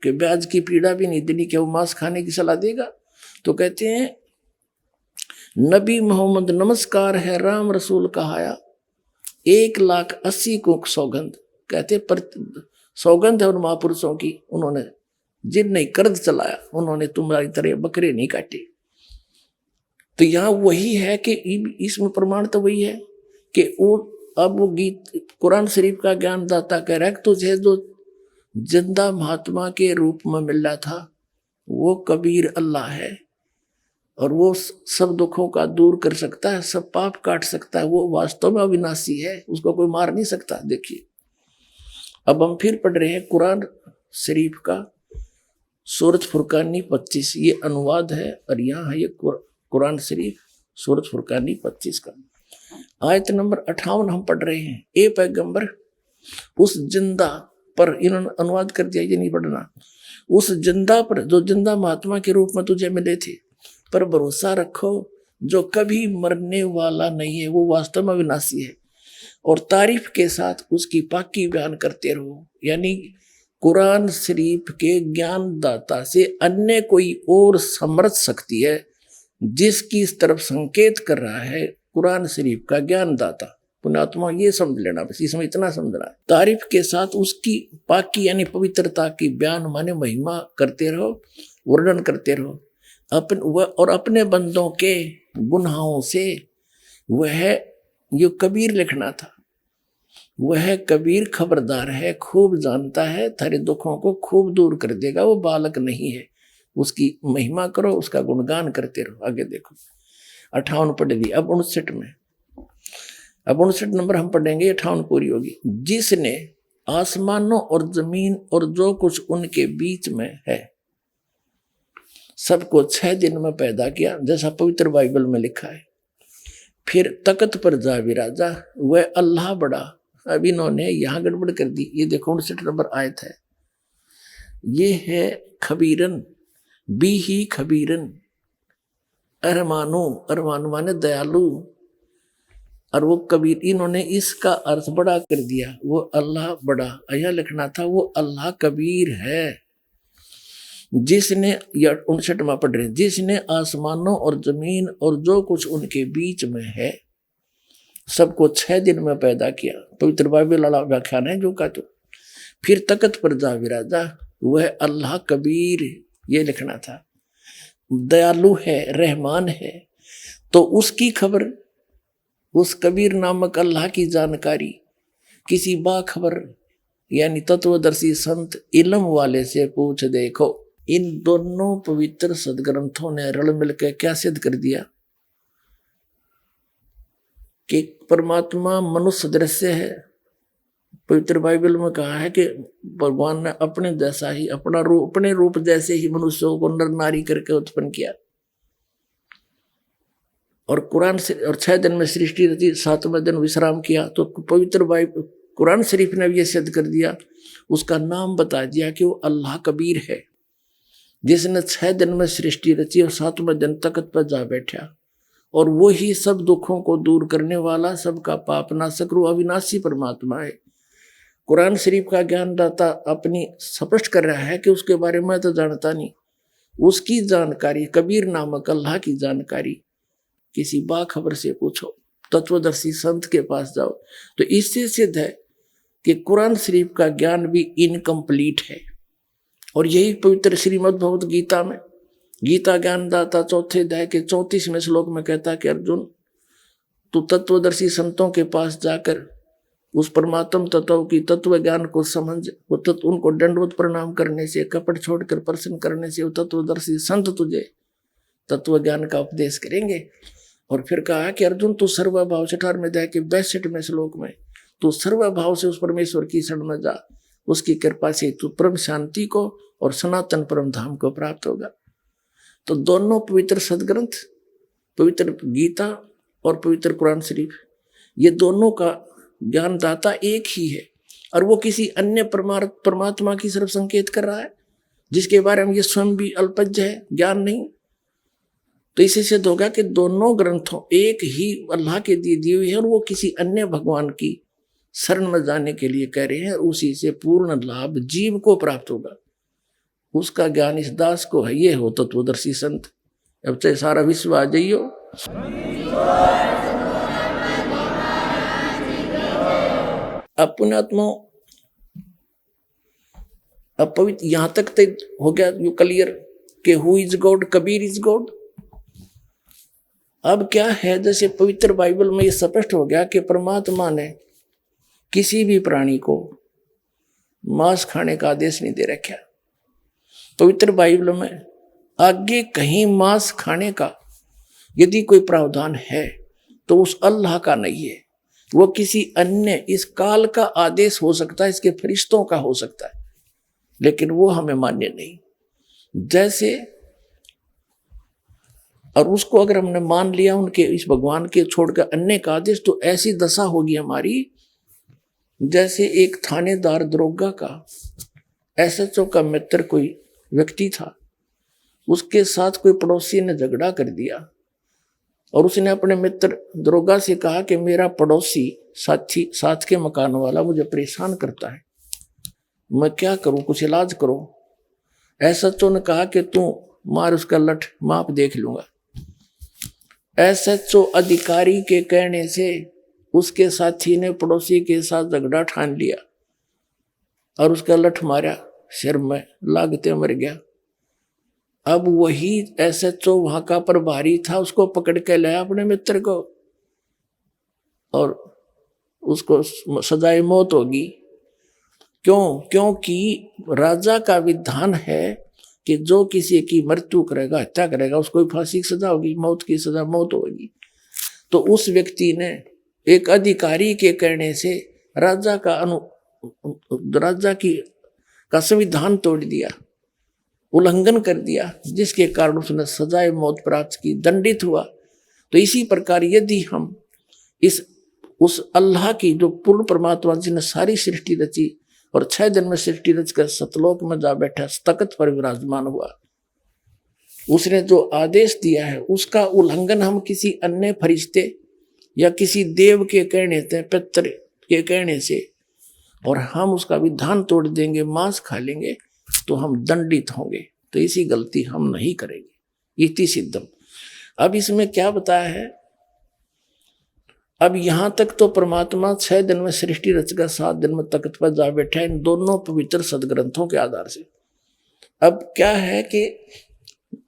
S2: कि ब्याज की पीड़ा भी नहीं देनी, क्या वो मांस खाने की सलाह देगा? तो कहते हैं नबी मोहम्मद नमस्कार है राम रसूल कहाया, 1,80,000 को सौगंध। कहते पर सौगंध है उन महापुरुषों की, उन्होंने जिन नहीं कर्ज चलाया, उन्होंने तुम्हारी तरह बकरे नहीं काटे। तो यहाँ वही है कि इसमें प्रमाण तो वही है कि वो अब वो गीत कुरान शरीफ का ज्ञान दाता कह रहा है कि तुझे जो जिंदा महात्मा के रूप में मिल रहा था वो कबीर अल्लाह है, और वो सब दुखों का दूर कर सकता है, सब पाप काट सकता है, वो वास्तव में अविनाशी है, उसको कोई मार नहीं सकता। देखिए अब हम फिर पढ़ रहे हैं कुरान शरीफ का सूरत फुरकानी 25, ये अनुवाद है, और यहाँ है ये कुरान शरीफ सूरत फुरकानी 25 का आयत नंबर 58 हम पढ़ रहे हैं। ए पैगंबर उस जिंदा पर, इन्होंने अनुवाद कर दिया, ये नहीं पढ़ना, उस जिंदा पर जो जिंदा महात्मा के रूप में तुझे मिले थे पर भरोसा रखो, जो कभी मरने वाला नहीं है, वो वास्तव में विनाशी है, और तारीफ के साथ उसकी पाकी बयान करते रहो। यानी कुरान शरीफ के ज्ञान दाता से अन्य कोई और समर्थ शक्ति है जिसकी इस तरफ संकेत कर रहा है कुरान शरीफ का ज्ञान दाता पुण्यात्मा, ये समझ लेना, बस इसमें इतना समझना है। तारीफ के साथ उसकी पाकी यानी पवित्रता की बयान माने महिमा करते रहो, वर्णन करते रहो। और अपने बंदों के गुनाहों से वह यो कबीर लिखना था। वह कबीर खबरदार है, खूब जानता है, थारे दुखों को खूब दूर कर देगा। वो बालक नहीं है, उसकी महिमा करो, उसका गुणगान करते रहो। आगे देखो 58 पढ़ दी। अब 59 में, अब 59 नंबर हम पढ़ेंगे, 58 पूरी होगी। जिसने आसमानों और जमीन और जो कुछ उनके बीच में है सबको 6 दिन में पैदा किया, जैसा पवित्र बाइबल में लिखा है। फिर तख्त पर जा विराजा, वह अल्लाह बड़ा। अब इन्होंने यहां गड़बड़ कर दी। ये देखो 59 नंबर आयत है, ये है खबीरन, बी ही खबीरन, अरमानो, अरमानो माने दयालु, और वो कबीर। इन्होंने इसका अर्थ बड़ा कर दिया, वो अल्लाह बड़ा। यह लिखना था वो अल्लाह कबीर है। जिसने, या 59वां पढ़ रहे, जिसने आसमानों और जमीन और जो कुछ उनके बीच में है सबको 6 दिन में पैदा किया। पवित्र बाइबल वाला व्याख्यान है जो का। तो फिर तख्त पर जा विराजा, वह अल्लाह कबीर, ये लिखना था। दयालु है, रहमान है। तो उसकी खबर, उस कबीर नामक अल्लाह की जानकारी किसी बाखबर यानी तत्वदर्शी संत इल्म वाले से पूछ देखो। इन दोनों पवित्र सदग्रंथों ने रल मिलकर क्या सिद्ध कर दिया कि परमात्मा मनुष्य दृश्य है। पवित्र बाइबल में कहा है कि भगवान ने अपने जैसा ही, अपना रूप, अपने रूप जैसे ही मनुष्यों को नर नारी करके उत्पन्न किया। और कुरान से, और 6 दिन में सृष्टि रची, 7वें दिन विश्राम किया। तो पवित्र बाइबल कुरान शरीफ ने भी यह सिद्ध कर दिया, उसका नाम बता दिया कि वो अल्लाह कबीर है, जिसने 6 दिन में सृष्टि रची और 7वें दिन तख्त पर जा बैठा। और वो ही सब दुखों को दूर करने वाला, सबका पाप नाशक रूह अविनाशी परमात्मा है। कुरान शरीफ का ज्ञानदाता अपनी स्पष्ट कर रहा है कि उसके बारे में तो जानता नहीं। उसकी जानकारी, कबीर नामक अल्लाह की जानकारी किसी बाखबर से पूछो, तत्वदर्शी संत के पास जाओ। तो इससे सिद्ध है कि कुरान शरीफ का ज्ञान भी इनकम्प्लीट है। और यही पवित्र श्रीमद् भगवत गीता में, गीता ज्ञानदाता 4थे अध्याय के 34वें श्लोक में कहता है कि अर्जुन, तू तत्वदर्शी संतों के पास जाकर उस परमात्म तत्व की तत्व ज्ञान को समझ, वो तत्व उनको दंडवत प्रणाम करने से, कपट छोड़कर प्रसन्न करने से वो तत्वदर्शी संत तुझे तत्व ज्ञान का उपदेश करेंगे। और फिर कहा कि अर्जुन, तू सर्वभाव 18वें अध्याय के 62वें श्लोक में, तू सर्वभाव से उस परमेश्वर की शरण में जा, उसकी कृपा से तू परम शांति को और सनातन परम धाम को प्राप्त होगा। तो दोनों पवित्र सदग्रंथ, पवित्र गीता और पवित्र कुरान शरीफ, ये दोनों का ज्ञानदाता एक ही है। और वो किसी अन्य परमात्मा की तरफ संकेत कर रहा है, जिसके बारे में ये स्वयं भी अल्पज्ञ है, ज्ञान नहीं। तो इसे सिद्ध होगा कि दोनों ग्रंथों एक ही अल्लाह के दिए हुए हैं, और वो किसी अन्य भगवान की शरण में जाने के लिए कह रहे हैं। उसी से पूर्ण लाभ जीव को प्राप्त होगा। उसका ज्ञान इस दास को है। ये हो तत्वदर्शी संत। अब चाहे सारा विश्व आ जाइयो, अब पुण्यात्मा, अब पवित्र यहां तक हो गया यू क्लियर कि who is God, Kabir is God. अब क्या है, जैसे पवित्र बाइबल में ये स्पष्ट हो गया कि परमात्मा ने किसी भी प्राणी को मांस खाने का आदेश नहीं दे रखा। पवित्र बाइबल में आगे कहीं मांस खाने का यदि कोई प्रावधान है तो उस अल्लाह का नहीं है, वो किसी अन्य इस काल का आदेश हो सकता है, इसके फरिश्तों का हो सकता है, लेकिन वो हमें मान्य नहीं। जैसे, और उसको अगर हमने मान लिया उनके इस भगवान के छोड़कर अन्य का आदेश, तो ऐसी दशा होगी हमारी जैसे एक थानेदार दरोगा का एसएचओ का मित्र कोई व्यक्ति था, उसके साथ कोई पड़ोसी ने झगड़ा कर दिया और उसने अपने मित्र दरोगा से कहा कि मेरा पड़ोसी साथी, साथ के मकान वाला मुझे परेशान करता है, मैं क्या करूं, कुछ इलाज करो। एसएचओ ने कहा कि तू मार उसका लठ, माप देख लूंगा। एसएचओ अधिकारी के कहने से उसके साथी ने पड़ोसी के साथ झगड़ा ठान लिया और उसका लठ मारा, सिर में लागते मर गया। अब वही SHO वहां का प्रभारी था, उसको पकड़ के लाया अपने मित्र को और उसको सजाए मौत होगी। क्यों? क्योंकि राजा का विधान है कि जो किसी की मृत्यु करेगा, हत्या करेगा, उसको फांसी की सजा होगी, मौत की सजा, मौत होगी। तो उस व्यक्ति ने एक अधिकारी के कहने से राजा का संविधान तोड़ दिया, उल्लंघन कर दिया, जिसके कारण उसने सजाए मौत प्राप्त की, दंडित हुआ। तो इसी प्रकार यदि हम उस अल्लाह की, जो पूर्ण परमात्मा जिसने सारी सृष्टि रची और 6 दिन में सृष्टि रचकर सतलोक में जा बैठा, तख्त पर विराजमान हुआ, उसने जो आदेश दिया है उसका उल्लंघन हम किसी अन्य फरिश्ते या किसी देव के कहने से, पितर के कहने से, और हम उसका विधान तोड़ देंगे, मांस खा लेंगे, तो हम दंडित होंगे। तो इसी गलती हम नहीं करेंगे। इति सिद्धम। अब इसमें क्या बताया है? अब यहां तक तो परमात्मा 6 दिन में सृष्टि रचकर 7 दिन में तख्त पर जा बैठा है, इन दोनों पवित्र सदग्रंथों के आधार से। अब क्या है कि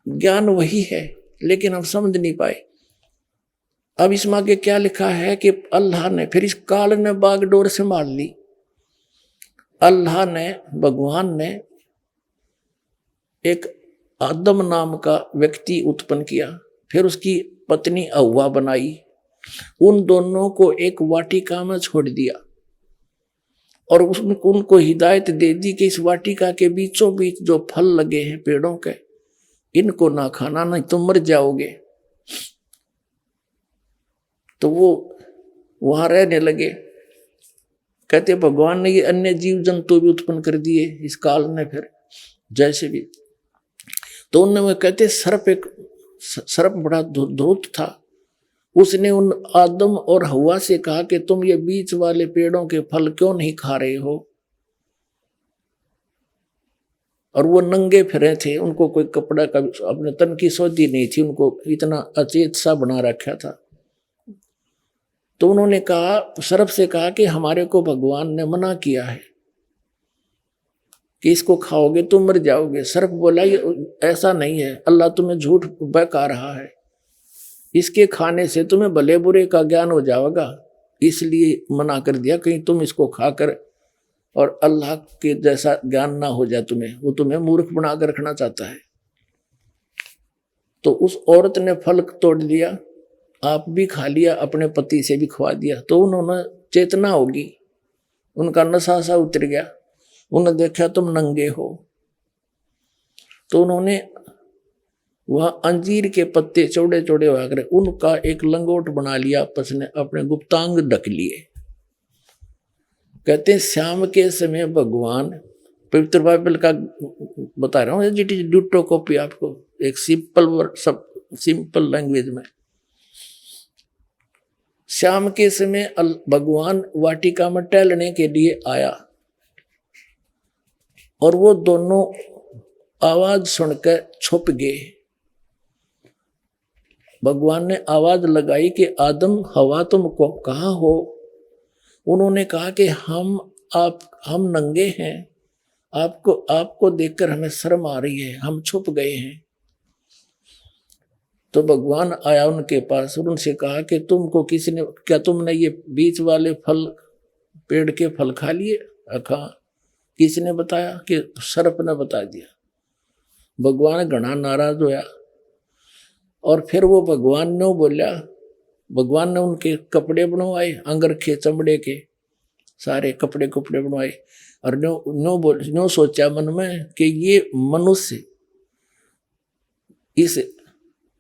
S2: ज्ञान वही है, लेकिन हम समझ नहीं पाए। अब इसमें आगे क्या लिखा है कि अल्लाह ने, फिर इस काल ने बागडोर संभाल ली। अल्लाह ने, भगवान ने एक आदम नाम का व्यक्ति उत्पन्न किया, फिर उसकी पत्नी हव्वा बनाई, उन दोनों को एक वाटिका में छोड़ दिया और उनको हिदायत दे दी कि इस वाटिका के बीचों बीच जो फल लगे हैं पेड़ों के, इनको ना खाना, नहीं तो मर जाओगे। तो वो वहां रहने लगे। कहते भगवान ने ये अन्य जीव जंतु भी उत्पन्न कर दिए इस काल ने, फिर जैसे भी। तो उनमें कहते सर्प बड़ा धूर्त था, उसने उन आदम और हव्वा से कहा कि तुम ये बीच वाले पेड़ों के फल क्यों नहीं खा रहे हो? और वो नंगे फिरे थे, उनको कोई कपड़ा का अपने तन की सोधी नहीं थी, उनको इतना अचेत सा बना रखा था। तो उन्होंने कहा, सर्प से कहा कि हमारे को भगवान ने मना किया है कि इसको खाओगे तो मर जाओगे। सर्प बोला, ये ऐसा नहीं है, अल्लाह तुम्हें झूठ बहका रहा है, इसके खाने से तुम्हें भले बुरे का ज्ञान हो जाएगा, इसलिए मना कर दिया, कहीं तुम इसको खाकर और अल्लाह के जैसा ज्ञान ना हो जाए तुम्हें, वो तुम्हें मूर्ख बनाकर रखना चाहता है। तो उस औरत ने फल तोड़ दिया, आप भी खा लिया, अपने पति से भी खवा दिया। तो उन्होंने चेतना होगी, उनका नशा सा उतर गया, उन्होंने देखा तुम नंगे हो, तो उन्होंने वह अंजीर के पत्ते चौड़े चौड़े होकर उनका एक लंगोट बना लिया, आपस में अपने गुप्तांग ढक लिए। कहते हैं शाम के समय भगवान, पवित्र बाइबल का बता रहा हूँ, इट इज ड्यूटो कॉपी, आपको एक सिंपल लैंग्वेज में। शाम के समय भगवान वाटिका में टहलने के लिए आया और वो दोनों आवाज सुनकर छुप गए। भगवान ने आवाज लगाई कि आदम हवा तुम कहाँ हो? उन्होंने कहा कि हम नंगे हैं, आपको देखकर हमें शर्म आ रही है, हम छुप गए हैं। तो भगवान आया उनके पास और उनसे कहा कि तुमको क्या तुमने ये बीच वाले फल, पेड़ के फल खा लिए? कहा, किसने बताया? कि सर्प ने बता दिया। भगवान घना नाराज होया और फिर वो भगवान ने बोला, भगवान ने उनके कपड़े बनवाए, अंगरखे चमड़े के सारे कपड़े बनवाए और नो सोचा मन में कि ये मनुष्य इस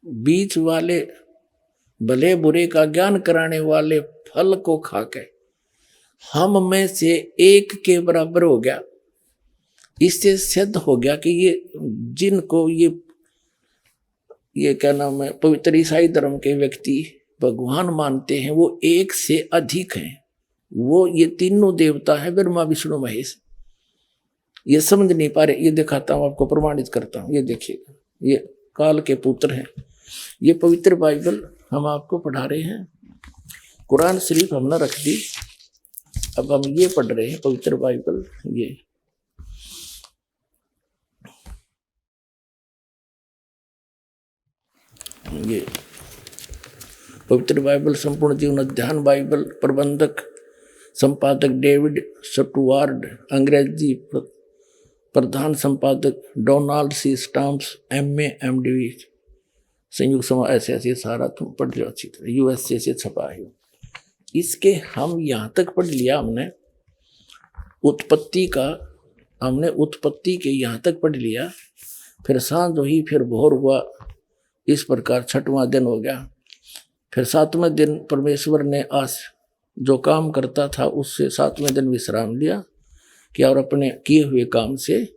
S2: बीच वाले भले बुरे का ज्ञान कराने वाले फल को खाकर हम में से एक के बराबर हो गया। इससे सिद्ध हो गया कि ये जिनको ये क्या नाम है, पवित्र ईसाई धर्म के व्यक्ति भगवान मानते हैं, वो एक से अधिक हैं। वो ये तीनों देवता है, ब्रह्मा विष्णु महेश। ये समझ नहीं पा रहे, ये दिखाता हूं आपको, प्रमाणित करता हूं। ये देखिएगा, ये काल के पुत्र हैं। ये पवित्र बाइबल हम आपको पढ़ा रहे हैं। कुरान शरीफ हमने रख दी, अब हम ये पढ़ रहे हैं पवित्र बाइबल। ये ये पवित्र बाइबल संपूर्ण जीवन अध्ययन बाइबल प्रबंधक संपादक डेविड स्टुअर्ट, अंग्रेजी प्रधान संपादक Donald C Stamps, MA MD, संयुक्त समाज, ऐसे सारा तुम पढ़ लो अच्छी तरह, USA से छपा है। इसके हम यहाँ तक पढ़ लिया हमने उत्पत्ति के यहाँ तक पढ़ लिया। फिर सांझ हुई, फिर भोर हुआ, इस प्रकार 6वां दिन हो गया। फिर 7वें दिन परमेश्वर ने जो काम करता था उससे 7वें दिन विश्राम लिया किया, और अपने किए हुए काम से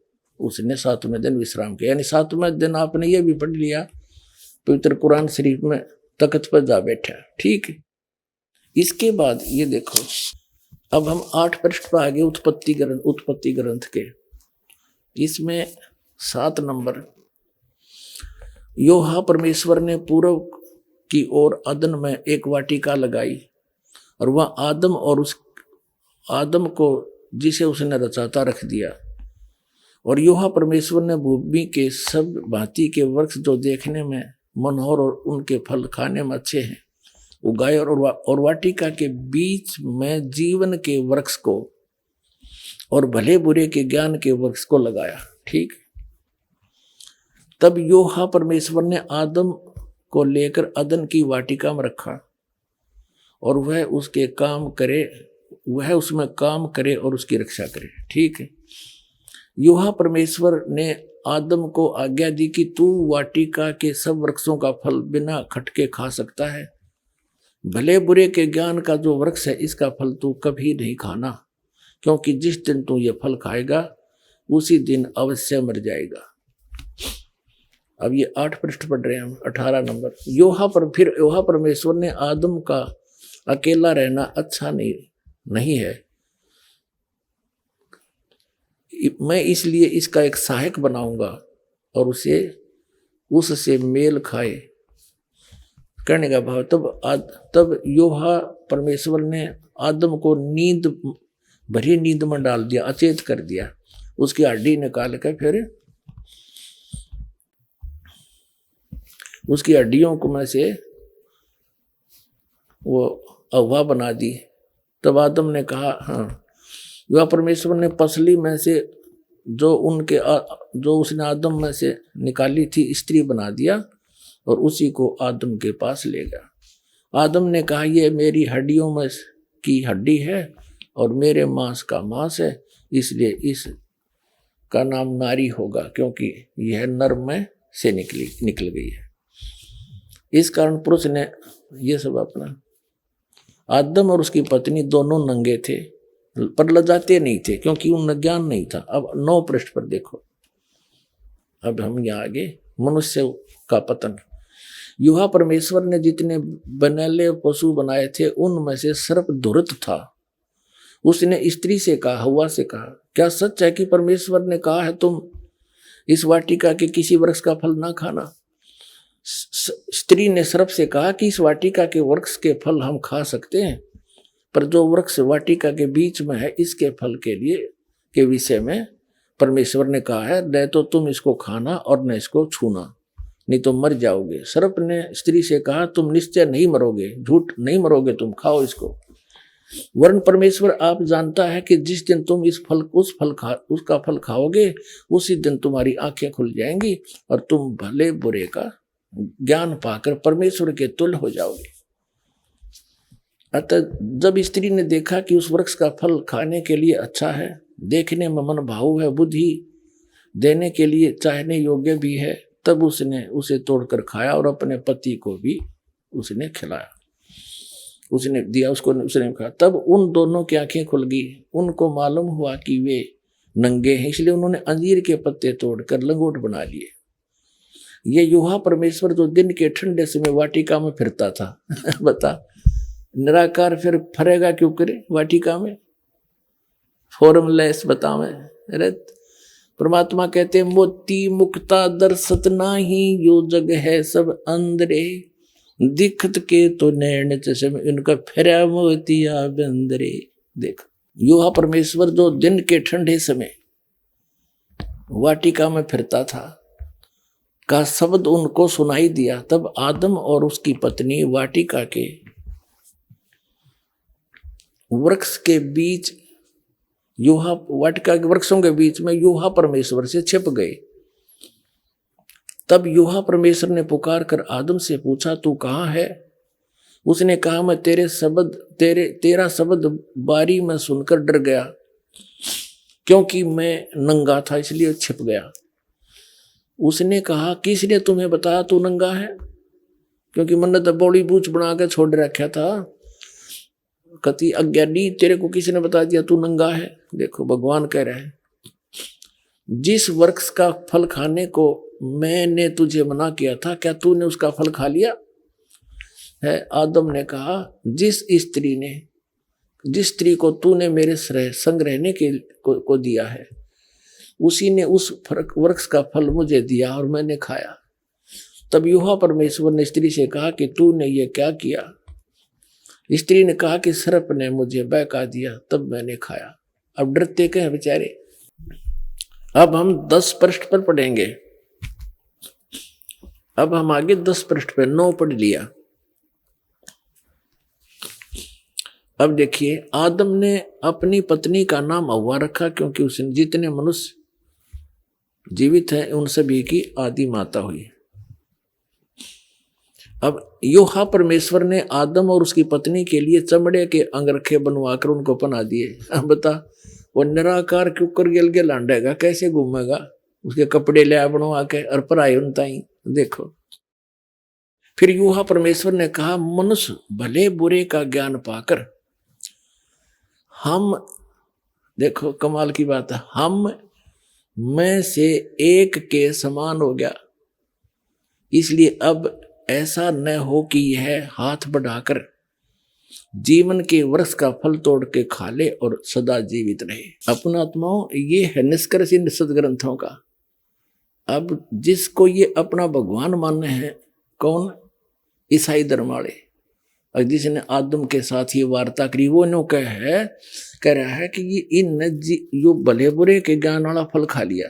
S2: उसने 7वें दिन विश्राम किया। यानी 7वें दिन आपने ये भी पढ़ लिया पवित्र कुरान शरीफ में तख्त पर जा बैठा, ठीक है। इसके बाद ये देखो, अब हम 8 पृष्ठ पर आगे उत्पत्ति ग्रंथ के, इसमें 7 नंबर, योहा परमेश्वर ने पूर्व की ओर अदन में एक वाटिका लगाई, और वह आदम को जिसे उसने रचाता रख दिया। और योहा परमेश्वर ने भूमि के सब भांति के वृक्ष जो देखने में मनोहर और उनके फल खाने में अच्छे हैं उगाए, और वाटिका के बीच में जीवन के वृक्ष को और भले बुरे के ज्ञान के वृक्ष को लगाया, ठीक। तब योहा परमेश्वर ने आदम को लेकर अदन की वाटिका में रखा, और वह उसमें काम करे और उसकी रक्षा करे, ठीक है। योहा परमेश्वर ने आदम को आज्ञा दी कि तू वाटिका के सब वृक्षों का फल बिना खटके खा सकता है, भले बुरे के ज्ञान का जो वृक्ष है इसका फल तू कभी नहीं खाना, क्योंकि जिस दिन तू ये फल खाएगा उसी दिन अवश्य मर जाएगा। अब ये 8 पृष्ठ पढ़ रहे हैं हम, 18 नंबर। फिर योहा परमेश्वर ने आदम का अकेला रहना अच्छा नहीं है, मैं इसलिए इसका एक सहायक बनाऊंगा और उससे मेल खाए। कहने का भाव, तब योहा परमेश्वर ने आदम को भरी नींद में डाल दिया, अचेत कर दिया। उसकी हड्डी निकाल कर फिर उसकी हड्डियों को में से वो अव्वा बना दी। तब आदम ने कहा, हाँ, योहा परमेश्वर ने पसली में से जो उसने आदम में से निकाली थी स्त्री बना दिया और उसी को आदम के पास ले गया। आदम ने कहा, ये मेरी हड्डियों में की हड्डी है और मेरे मांस का मांस है, इसलिए इसका नाम नारी होगा, क्योंकि यह नर में से निकल गई है। इस कारण पुरुष ने ये सब अपना, आदम और उसकी पत्नी दोनों नंगे थे पर लजाते नहीं थे, क्योंकि उनमें ज्ञान नहीं था। अब 9 पृष्ठ पर देखो, अब हम यहाँ आगे, मनुष्य का पतन। योहा परमेश्वर ने जितने बनैले पशु बनाए थे उनमें से सर्प धूर्त था। उसने स्त्री से कहा, हव्वा से कहा, क्या सच है कि परमेश्वर ने कहा है तुम इस वाटिका के किसी वृक्ष का फल ना खाना? स्त्री ने सर्प से कहा कि इस वाटिका के वृक्ष के फल हम खा सकते हैं, पर जो वृक्ष वाटिका के बीच में है इसके फल के विषय में परमेश्वर ने कहा है, न तो तुम इसको खाना और न इसको छूना, नहीं तो मर जाओगे। सर्प ने स्त्री से कहा, तुम निश्चय नहीं मरोगे, झूठ नहीं मरोगे, तुम खाओ इसको। वरन परमेश्वर आप जानता है कि जिस दिन तुम उसका फल खाओगे उसी दिन तुम्हारी आंखें खुल जाएंगी और तुम भले बुरे का ज्ञान पाकर परमेश्वर के तुल्य हो जाओगे। अतः जब स्त्री ने देखा कि उस वृक्ष का फल खाने के लिए अच्छा है, देखने में मन भावु है, बुद्धि देने के लिए चाहने योग्य भी है, तब उसने उसे तोड़कर खाया और अपने पति को भी उसने खिलाया, उसने दिया, उसने कहा। तब उन दोनों की आंखें खुल गई, उनको मालूम हुआ कि वे नंगे हैं, इसलिए उन्होंने अंजीर के पत्ते तोड़कर लंगोट बना लिए। ये योहा परमेश्वर जो दिन के ठंडे समय वाटिका में फिरता था बता, निराकार फिर फरेगा क्यों करे वाटिका में, फॉर्मलेस बतावे। अरे परमात्मा कहते, मोती मुक्ता दर्शत नाही, यो जग है सब अंदरे, दिखत के तो नैन चश्मे, इनका फेरा मोतिया बंदरे। देख, योहा परमेश्वर जो दिन के ठंडे समय वाटिका में फिरता था, का शब्द उनको सुनाई दिया। तब आदम और उसकी पत्नी वाटिका के वृक्ष के बीच यूहा, वाटिका के वृक्षों के बीच में यूहा परमेश्वर से छिप गए। तब यूहा परमेश्वर ने पुकार कर आदम से पूछा, तू कहाँ है? उसने कहा, मैं तेरा शब्द बारी में सुनकर डर गया, क्योंकि मैं नंगा था इसलिए छिप गया। उसने कहा, किसने तुम्हें बताया तू नंगा है? क्योंकि मैंने तो बड़ी बूझ बना के छोड़ रखा था। कति अज्ञानी, तेरे को किसी ने बता दिया तू नंगा है? देखो भगवान कह रहे हैं, जिस वृक्ष का फल खाने को मैंने तुझे मना किया था, क्या तूने उसका फल खा लिया है? आदम ने कहा, जिस स्त्री को तूने मेरे संग रहने को दिया है, उसी ने उस वृक्ष का फल मुझे दिया और मैंने खाया। तब यूहा परमेश्वर ने स्त्री से कहा कि तूने ये क्या किया? स्त्री ने कहा कि सर्प ने मुझे बहका दिया, तब मैंने खाया। अब डरते कहें बेचारे। अब हम 10 पृष्ठ पर पढ़ेंगे। अब हम आगे 10 पृष्ठ पर 9 पढ़ लिया। अब देखिए, आदम ने अपनी पत्नी का नाम हव्वा रखा, क्योंकि उसने जितने मनुष्य जीवित हैं उन सभी की आदि माता हुई। अब यूहा परमेश्वर ने आदम और उसकी पत्नी के लिए चमड़े के अंगरखे बनवाकर उनको पहना दिए। अब बता, वो निराकार क्यों कर गिल के लांडेगा, कैसे घूमेगा? उसके कपड़े ले बनवा के और पराई उनताई। देखो, फिर यूहा परमेश्वर ने कहा, मनुष्य भले बुरे का ज्ञान पाकर हम, देखो कमाल की बात है, हम में से एक के समान हो गया। इसलिए अब ऐसा न हो कि यह हाथ बढ़ाकर जीवन के वृक्ष का फल तोड़ के खा ले और सदा जीवित रहे। अपना आत्माओं, ये है निष्कर्ष इन सदग्रंथों का। अब जिसको ये अपना भगवान मानने हैं, कौन? ईसाई धर्म वाले। और जिसने आदम के साथ ये वार्ता करी, वो नो कह रहा है कि ये इन यो भले बुरे के ज्ञान वाला फल खा लिया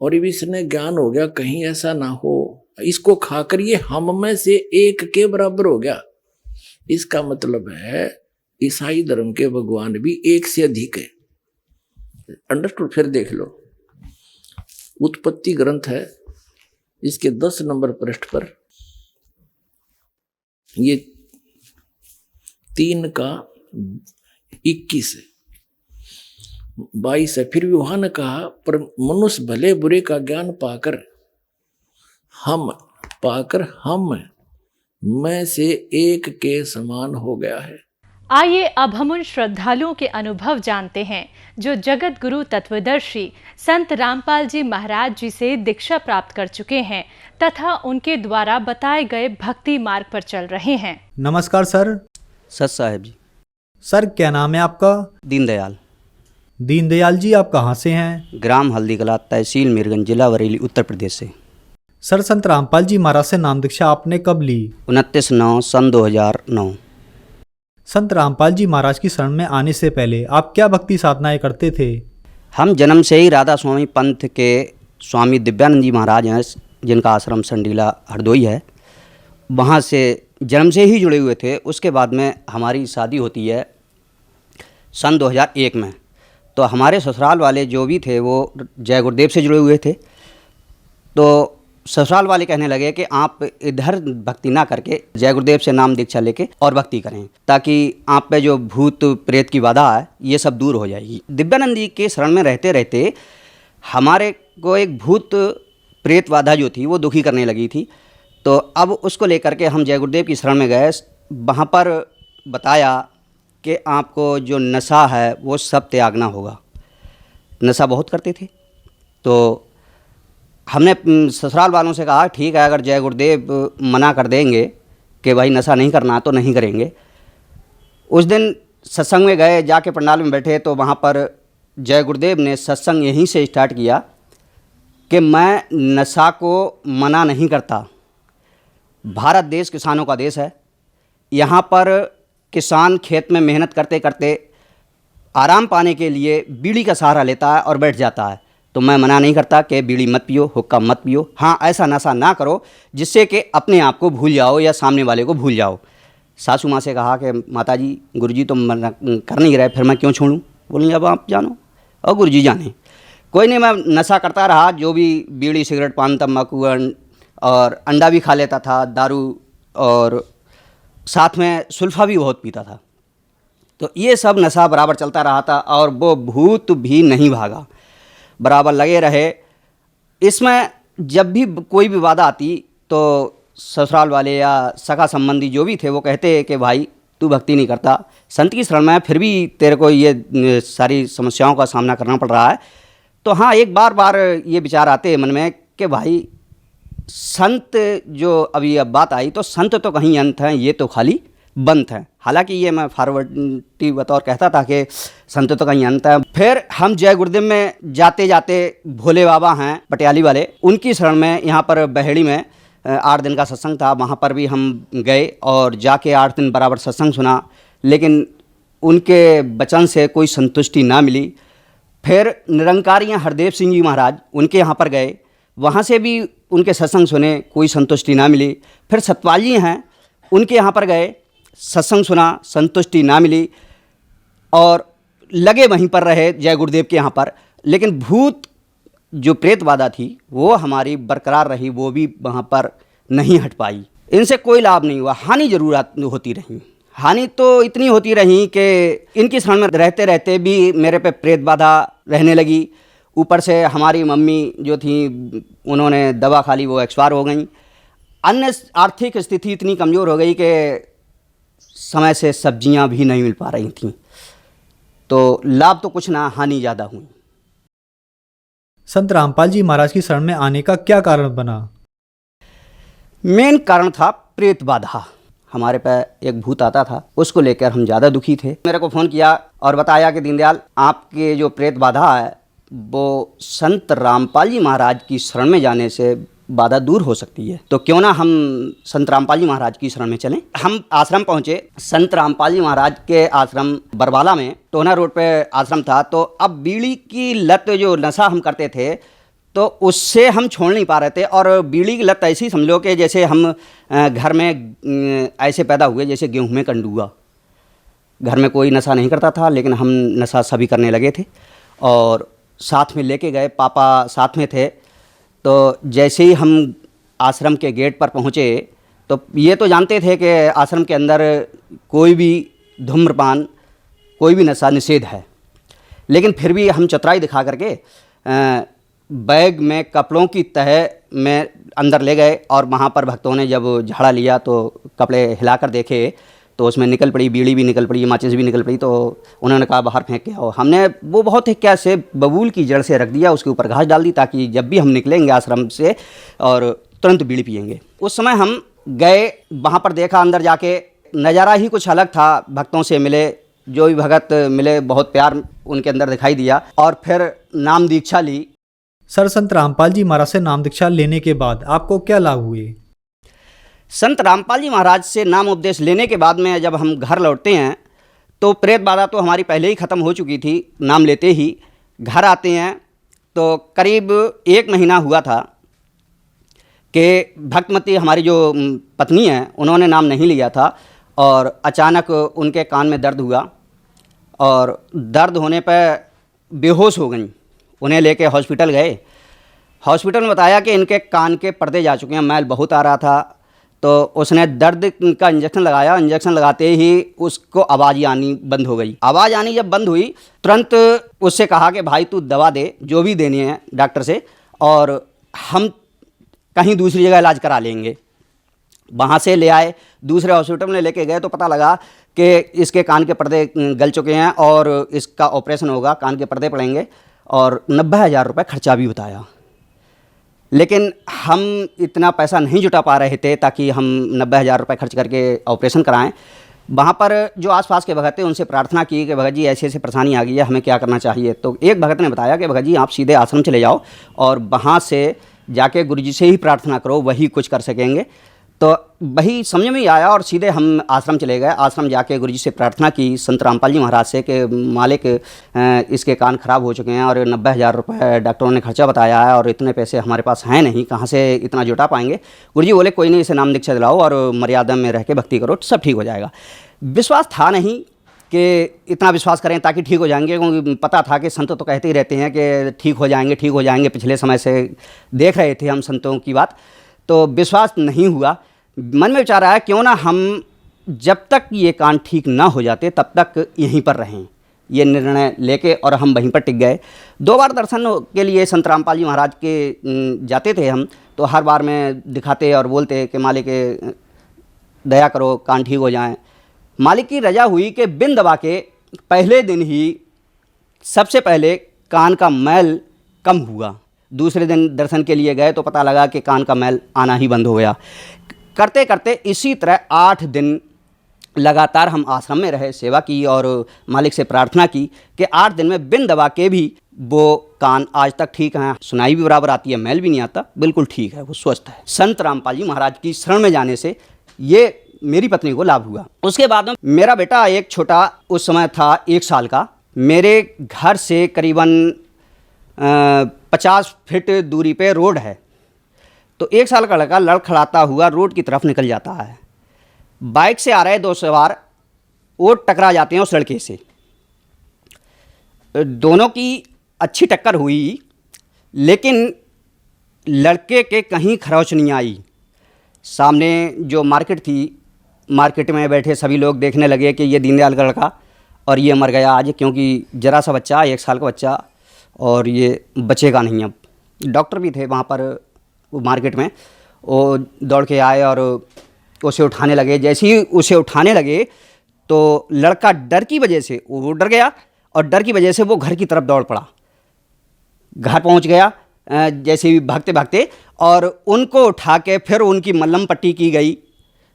S2: और ये इसने ज्ञान हो गया, कहीं ऐसा ना हो इसको खाकर ये हम में से एक के बराबर हो गया। इसका मतलब है ईसाई धर्म के भगवान भी एक से अधिक है। अंडरस्टूड? फिर देख लो, उत्पत्ति ग्रंथ है, इसके 10 नंबर पृष्ठ पर ये 3 का 21 है, 22 है। फिर यूहा ने कहा, पर मनुष्य भले बुरे का ज्ञान पाकर हम में से एक के समान हो गया है।
S3: आइए अब हम उन श्रद्धालुओं के अनुभव जानते हैं जो जगत गुरु तत्वदर्शी संत रामपाल जी महाराज जी से दीक्षा प्राप्त कर चुके हैं तथा उनके द्वारा बताए गए भक्ति मार्ग पर चल रहे हैं।
S4: नमस्कार सर।
S5: सत साहेब जी।
S4: सर क्या नाम है आपका?
S5: दीनदयाल।
S4: दीनदयाल जी, आप कहाँ से हैं?
S5: ग्राम हल्दी कला, तहसील मीरगंज, जिला बरेली, उत्तर प्रदेश से।
S4: सर संत रामपाल जी महाराज से नाम दीक्षा आपने कब ली? 29/9
S5: सन 2009।
S4: संत रामपाल जी महाराज की शरण में आने से पहले आप क्या भक्ति साधनाएं करते थे?
S5: हम जन्म से ही राधा स्वामी पंथ के स्वामी दिव्यानंद जी महाराज हैं, जिनका आश्रम संडीला हरदोई है, वहाँ से जन्म से ही जुड़े हुए थे। उसके बाद में हमारी शादी होती है सन 2001 में। तो हमारे ससुराल वाले जो भी थे वो जय गुरुदेव से जुड़े हुए थे। तो ससुराल वाले कहने लगे कि आप इधर भक्ति ना करके जय गुरुदेव से नाम दीक्षा लेके और भक्ति करें, ताकि आप पे जो भूत प्रेत की बाधा है ये सब दूर हो जाएगी। दिव्यानंद जी के शरण में रहते रहते हमारे को एक भूत प्रेत बाधा जो थी वो दुखी करने लगी थी। तो अब उसको लेकर के हम जय गुरुदेव की शरण में गए। वहाँ पर बताया कि आपको जो नशा है वो सब त्यागना होगा। नशा बहुत करते थे। तो हमने ससुराल वालों से कहा ठीक है, अगर जय गुरुदेव मना कर देंगे कि भाई नशा नहीं करना तो नहीं करेंगे। उस दिन सत्संग में गए, जाके पंडाल में बैठे तो वहाँ पर जय गुरुदेव ने सत्संग यहीं से स्टार्ट किया कि मैं नशा को मना नहीं करता। भारत देश किसानों का देश है। यहाँ पर किसान खेत में मेहनत करते करते आराम पाने के लिए बीड़ी का सहारा लेता है और बैठ जाता है। तो मैं मना नहीं करता कि बीड़ी मत पियो, हुक्का मत पियो। हाँ, ऐसा नशा ना करो जिससे कि अपने आप को भूल जाओ या सामने वाले को भूल जाओ। सासू माँ से कहा कि माता जी, गुरुजी तो मना कर नहीं रहे, फिर मैं क्यों छोड़ूं? बोली अब आप जानो और गुरुजी जाने। कोई नहीं, मैं नशा करता रहा, जो भी बीड़ी सिगरेट पान तम्बाकू और अंडा भी खा लेता था, दारू और साथ में सुल्फा भी बहुत पीता था। तो ये सब नशा बराबर चलता रहा था और वो भूत भी नहीं भागा, बराबर लगे रहे। इसमें जब भी कोई भी बाधा आती तो ससुराल वाले या सगा संबंधी जो भी थे वो कहते कि भाई तू भक्ति नहीं करता, संत की शरण में, फिर भी तेरे को ये सारी समस्याओं का सामना करना पड़ रहा है। तो हाँ, एक बार ये विचार आते हैं मन में कि भाई संत जो अभी अब बात आई, तो संत तो कहीं अंत हैं, ये तो खाली बंत हैं। हालांकि ये मैं फॉरवर्ड बतौर कहता था कि संत तो कहीं अंत है। फिर हम जय गुरुदेव में जाते जाते भोले बाबा हैं पटियाली वाले, उनकी शरण में यहाँ पर बहेड़ी में 8 दिन का सत्संग था, वहाँ पर भी हम गए और जाके 8 दिन बराबर सत्संग सुना, लेकिन उनके वचन से कोई संतुष्टि ना मिली। फिर निरंकारियाँ हरदेव सिंह जी महाराज, उनके यहाँ पर गए, वहाँ से भी उनके सत्संग सुने, कोई संतुष्टि ना मिली। फिर सतपाल जी हैं, उनके यहाँ पर गए, सत्संग सुना, संतुष्टि ना मिली और लगे वहीं पर रहे जय गुरुदेव के यहाँ पर। लेकिन भूत जो प्रेत बाधा थी वो हमारी बरकरार रही, वो भी वहाँ पर नहीं हट पाई। इनसे कोई लाभ नहीं हुआ, हानि जरूर होती रही। हानि तो इतनी होती रही कि इनकी शरण में रहते रहते भी मेरे पे प्रेत बाधा रहने लगी। ऊपर से हमारी मम्मी जो थी उन्होंने दवा खा ली, वो एक्सपायर हो गई। अन्य आर्थिक स्थिति इतनी कमज़ोर हो गई कि समय से सब्जियां भी नहीं मिल पा रही थीं। तो लाभ तो कुछ ना, हानि ज़्यादा हुई।
S4: संत रामपाल जी महाराज की शरण में आने का क्या कारण बना?
S5: मेन कारण था प्रेत बाधा। हमारे पे एक भूत आता था, उसको लेकर हम ज़्यादा दुखी थे। मेरे को फ़ोन किया और बताया कि दीनदयाल, आपके जो प्रेत बाधा है वो संत रामपाल जी महाराज की शरण में जाने से बाधा दूर हो सकती है, तो क्यों ना हम संत रामपाल जी महाराज की शरण में चलें। हम आश्रम पहुँचे। संत रामपाल जी महाराज के आश्रम बरवाला में, टोना रोड पे आश्रम था। तो अब बीड़ी की लत, जो नशा हम करते थे, तो उससे हम छोड़ नहीं पा रहे थे। और बीड़ी की लत ऐसी समझ लो कि जैसे हम घर में ऐसे पैदा हुए जैसे गेहूँ में कंडुआ। घर में कोई नशा नहीं करता था, लेकिन हम नशा सभी करने लगे थे और साथ में लेके गए, पापा साथ में थे। तो जैसे ही हम आश्रम के गेट पर पहुँचे तो ये तो जानते थे कि आश्रम के अंदर कोई भी धूम्रपान, कोई भी नशा निषेध है, लेकिन फिर भी हम चतुराई दिखा करके बैग में कपड़ों की तह में अंदर ले गए। और वहाँ पर भक्तों ने जब झाड़ा लिया तो कपड़े हिलाकर देखे तो उसमें निकल पड़ी, बीड़ी भी निकल पड़ी, माचिस भी निकल पड़ी। तो उन्होंने कहा बाहर फेंक के आओ। हमने वो बहुत ही क्या से बबूल की जड़ से रख दिया, उसके ऊपर घास डाल दी, ताकि जब भी हम निकलेंगे आश्रम से और तुरंत बीड़ी पिएंगे। उस समय हम गए, वहाँ पर देखा, अंदर जाके नज़ारा ही कुछ अलग था। भक्तों से मिले, जो भी भगत मिले, बहुत प्यार उनके अंदर दिखाई दिया और फिर नाम दीक्षा ली।
S4: सर, संत रामपाल जी महाराज से नाम दीक्षा लेने के बाद आपको क्या लाभ हुए?
S5: संत रामपाल जी महाराज से नाम उपदेश लेने के बाद में जब हम घर लौटते हैं तो प्रेत बाधा तो हमारी पहले ही ख़त्म हो चुकी थी। नाम लेते ही घर आते हैं तो करीब 1 महीना हुआ था कि भक्तमती हमारी जो पत्नी है उन्होंने नाम नहीं लिया था और अचानक उनके कान में दर्द हुआ और दर्द होने पर बेहोश हो गई। उन्हें लेके हॉस्पिटल गए। हॉस्पिटल में बताया कि इनके कान के पर्दे जा चुके हैं, मैल बहुत आ रहा था। तो उसने दर्द का इंजेक्शन लगाया। इंजेक्शन लगाते ही उसको आवाज़ आनी बंद हो गई। आवाज़ आनी जब बंद हुई, तुरंत उससे कहा कि भाई तू दवा दे, जो भी देनी है डॉक्टर से, और हम कहीं दूसरी जगह इलाज करा लेंगे। वहाँ से ले आए, दूसरे हॉस्पिटल में लेके गए तो पता लगा कि इसके कान के पर्दे गल चुके हैं और इसका ऑपरेशन होगा, कान के पर्दे पड़ेंगे और 90,000 रुपये खर्चा भी बताया। लेकिन हम इतना पैसा नहीं जुटा पा रहे थे ताकि हम 90,000 रुपये खर्च करके ऑपरेशन कराएं। वहाँ पर जो आसपास के भगत थे उनसे प्रार्थना की कि भगत जी ऐसे ऐसे परेशानी आ गई है, हमें क्या करना चाहिए। तो एक भगत ने बताया कि भगत जी आप सीधे आश्रम चले जाओ और वहाँ से जाके गुरुजी से ही प्रार्थना करो, वही कुछ कर सकेंगे। तो वही समझ में ही आया और सीधे हम आश्रम चले गए। आश्रम जाके गुरुजी से प्रार्थना की, संत रामपाल जी महाराज से, कि मालिक इसके कान खराब हो चुके हैं और 90,000 रुपये डॉक्टरों ने खर्चा बताया है और इतने पैसे हमारे पास हैं नहीं, कहाँ से इतना जुटा पाएंगे। गुरुजी बोले कोई नहीं, इसे नाम दीक्षा दिलाओ और मर्यादा में रह के भक्ति करो, सब ठीक हो जाएगा। विश्वास था नहीं कि इतना विश्वास करें ताकि ठीक हो जाएंगे, क्योंकि पता था कि संत तो कहते ही रहते हैं कि ठीक हो जाएंगे, ठीक हो जाएंगे। पिछले समय से देख रहे थे हम संतों की बात, तो विश्वास नहीं हुआ। मन में विचार आया क्यों ना हम जब तक ये कान ठीक ना हो जाते तब तक यहीं पर रहें, ये निर्णय लेके, और हम वहीं पर टिक गए। 2 बार दर्शन के लिए संत रामपाल जी महाराज के जाते थे हम, तो हर बार में दिखाते और बोलते कि मालिक दया करो, कान ठीक हो जाएं। मालिक की रजा हुई कि बिन दबा के पहले दिन ही सबसे पहले कान का मैल कम हुआ। दूसरे दिन दर्शन के लिए गए तो पता लगा कि कान का मैल आना ही बंद हो गया। करते करते इसी तरह 8 दिन लगातार हम आश्रम में रहे, सेवा की और मालिक से प्रार्थना की कि 8 दिन में बिन दबा के भी वो कान आज तक ठीक हैं, सुनाई भी बराबर आती है, मैल भी नहीं आता, बिल्कुल ठीक है, वो स्वस्थ है। संत रामपाल जी महाराज की शरण में जाने से ये मेरी पत्नी को लाभ हुआ। उसके बाद में मेरा बेटा एक छोटा, उस समय था 1 साल का, मेरे घर से करीबन 50 फीट दूरी पे रोड है, तो 1 साल का लड़का लड़खड़ाता हुआ रोड की तरफ निकल जाता है। बाइक से आ रहे 2 सवार वो टकरा जाते हैं उस लड़के से। दोनों की अच्छी टक्कर हुई, लेकिन लड़के के कहीं खरोच नहीं आई। सामने जो मार्केट थी, मार्केट में बैठे सभी लोग देखने लगे कि ये दीनदयाल का लड़का और ये मर गया आज, क्योंकि जरा सा बच्चा, 1 साल का बच्चा, और ये बचेगा नहीं अब। डॉक्टर भी थे वहाँ पर मार्केट में, वो दौड़ के आए और उसे उठाने लगे। जैसे ही उसे उठाने लगे तो लड़का डर की वजह से वो डर गया और डर की वजह से वो घर की तरफ दौड़ पड़ा। घर पहुंच गया जैसे ही भागते भागते, और उनको उठा के फिर उनकी मल्लम पट्टी की गई।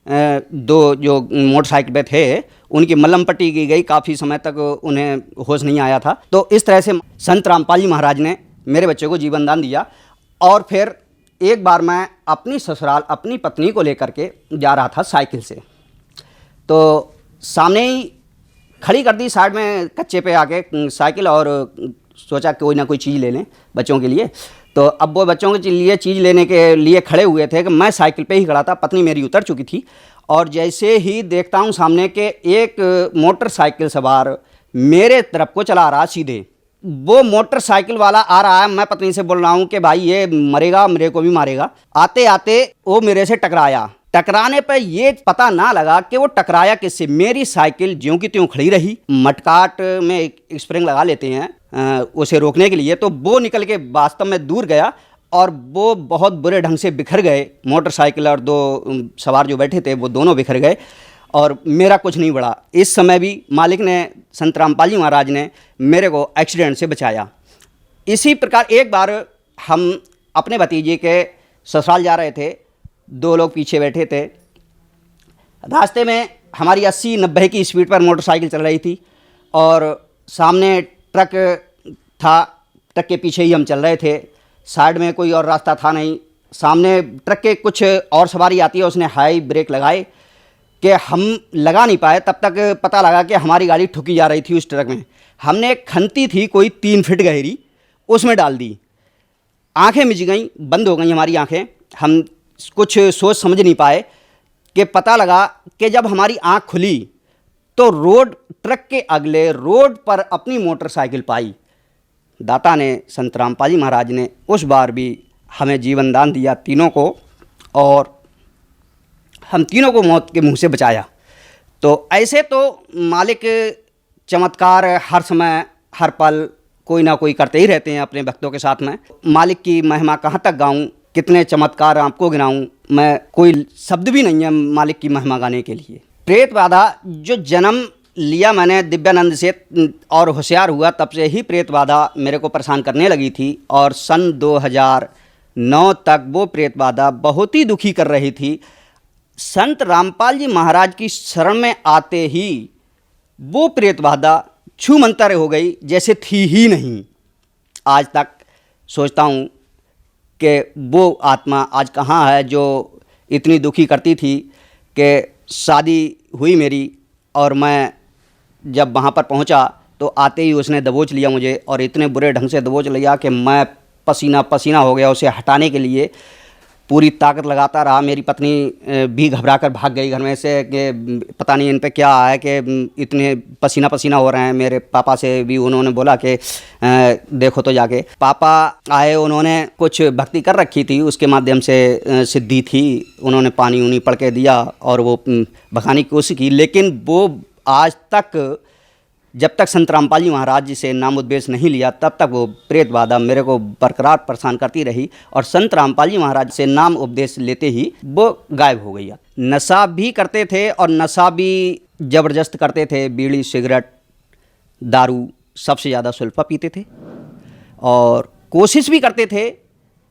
S5: 2 जो मोटरसाइकिल पे थे उनकी मल्लम पट्टी की गई। काफ़ी समय तक उन्हें होश नहीं आया था। तो इस तरह से संत रामपाल जी महाराज ने मेरे बच्चे को जीवन दान दिया। और फिर एक बार मैं अपनी ससुराल अपनी पत्नी को लेकर के जा रहा था साइकिल से, तो सामने ही खड़ी कर दी साइड में कच्चे पे आके साइकिल, और सोचा कोई ना कोई चीज़ ले लें बच्चों के लिए। तो अब वो बच्चों के लिए चीज़ लेने के लिए खड़े हुए थे कि मैं साइकिल पे ही खड़ा था, पत्नी मेरी उतर चुकी थी, और जैसे ही देखता हूँ सामने के एक मोटरसाइकिल सवार मेरे तरफ को चला रहा सीधे। वो मोटरसाइकिल वाला आ रहा है, मैं पत्नी से बोल रहा हूँ कि भाई ये मरेगा, मेरे को भी मारेगा। आते आते वो मेरे से टकराया। टकराने पर ये पता ना लगा कि वो टकराया किससे। मेरी साइकिल ज्यों की त्यों खड़ी रही। मटकाट में एक स्प्रिंग लगा लेते हैं उसे रोकने के लिए, तो वो निकल के वास्तव में दूर गया और वो बहुत बुरे ढंग से बिखर गए। मोटरसाइकिल और 2 सवार जो बैठे थे वो दोनों बिखर गए, और मेरा कुछ नहीं बढ़ा। इस समय भी मालिक ने, संत रामपाल जी महाराज ने मेरे को एक्सीडेंट से बचाया। इसी प्रकार एक बार हम अपने भतीजे के ससुराल जा रहे थे, 2 लोग पीछे बैठे थे। रास्ते में हमारी 80-90 की स्पीड पर मोटरसाइकिल चल रही थी और सामने ट्रक था, ट्रक के पीछे ही हम चल रहे थे। साइड में कोई और रास्ता था नहीं। सामने ट्रक के कुछ और सवारी आती है, उसने हाई ब्रेक लगाए कि हम लगा नहीं पाए। तब तक पता लगा कि हमारी गाड़ी ठुकी जा रही थी उस ट्रक में। हमने एक खंती थी कोई 3 फीट गहरी, उसमें डाल दी। आंखें मिच गईं, बंद हो गई हमारी आंखें। हम कुछ सोच समझ नहीं पाए कि पता लगा कि जब हमारी आंख खुली तो रोड, ट्रक के अगले रोड पर अपनी मोटरसाइकिल पाई। दाता ने, संत रामपाल जी महाराज ने उस बार भी हमें जीवन दान दिया तीनों को, और हम तीनों को मौत के मुंह से बचाया। तो ऐसे तो मालिक चमत्कार हर समय हर पल कोई ना कोई करते ही रहते हैं अपने भक्तों के साथ में। मालिक की महिमा कहाँ तक गाऊं, कितने चमत्कार आपको गिनाऊं, मैं कोई शब्द भी नहीं है मालिक की महिमा गाने के लिए। प्रेत बाधा जो जन्म लिया मैंने दिव्यानंद से और होशियार हुआ, तब से ही प्रेत बाधा मेरे को परेशान करने लगी थी, और सन 2009 तक वो प्रेत बाधा बहुत ही दुखी कर रही थी। संत रामपाल जी महाराज की शरण में आते ही वो प्रेत बाधा छूमंतर हो गई, जैसे थी ही नहीं। आज तक सोचता हूँ कि वो आत्मा आज कहाँ है जो इतनी दुखी करती थी कि शादी हुई मेरी और मैं जब वहाँ पर पहुँचा तो आते ही उसने दबोच लिया मुझे, और इतने बुरे ढंग से दबोच लिया कि मैं पसीना पसीना हो गया। उसे हटाने के लिए पूरी ताकत लगाता रहा। मेरी पत्नी भी घबरा कर भाग गई घर में से कि पता नहीं इन पे क्या है कि इतने पसीना पसीना हो रहे हैं। मेरे पापा से भी उन्होंने बोला कि देखो तो जाके। पापा आए, उन्होंने कुछ भक्ति कर रखी थी, उसके माध्यम से सिद्धि थी, उन्होंने पानी उनी पड़ के दिया और वो भगाने की कोशिश की, लेकिन वो आज तक, जब तक संत रामपाल जी महाराज जी से नाम उपदेश नहीं लिया तब तक वो प्रेत बाधा मेरे को बरकरार परेशान करती रही, और संत रामपाल जी महाराज से नाम उपदेश लेते ही वो गायब हो गई। नशा भी करते थे और नशा भी ज़बरदस्त करते थे। बीड़ी, सिगरेट, दारू, सबसे ज़्यादा सुल्फा पीते थे, और कोशिश भी करते थे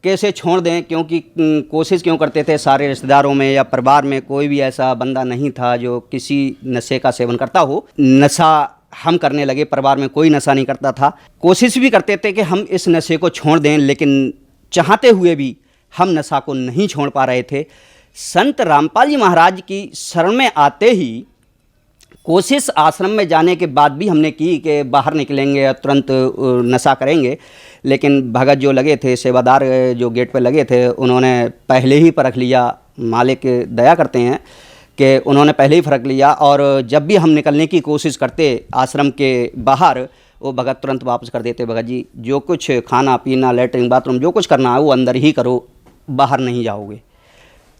S5: कैसे छोड़ दें, क्योंकि कोशिश क्यों करते थे, सारे रिश्तेदारों में या परिवार में कोई भी ऐसा बंदा नहीं था जो किसी नशे का सेवन करता हो। नशा हम करने लगे, परिवार में कोई नशा नहीं करता था। कोशिश भी करते थे कि हम इस नशे को छोड़ दें, लेकिन चाहते हुए भी हम नशा को नहीं छोड़ पा रहे थे। संत रामपाल जी महाराज की शरण में आते ही कोशिश आश्रम में जाने के बाद भी हमने की कि बाहर निकलेंगे और तुरंत नशा करेंगे, लेकिन भगत जो लगे थे, सेवादार जो गेट पे लगे थे, उन्होंने पहले ही परख लिया। मालिक दया करते हैं कि उन्होंने पहले ही फर्क लिया, और जब भी हम निकलने की कोशिश करते आश्रम के बाहर, वो भगत तुरंत वापस कर देते। भगत जी, जो कुछ खाना पीना, लेटरिन बाथरूम जो कुछ करना है वो अंदर ही करो, बाहर नहीं जाओगे।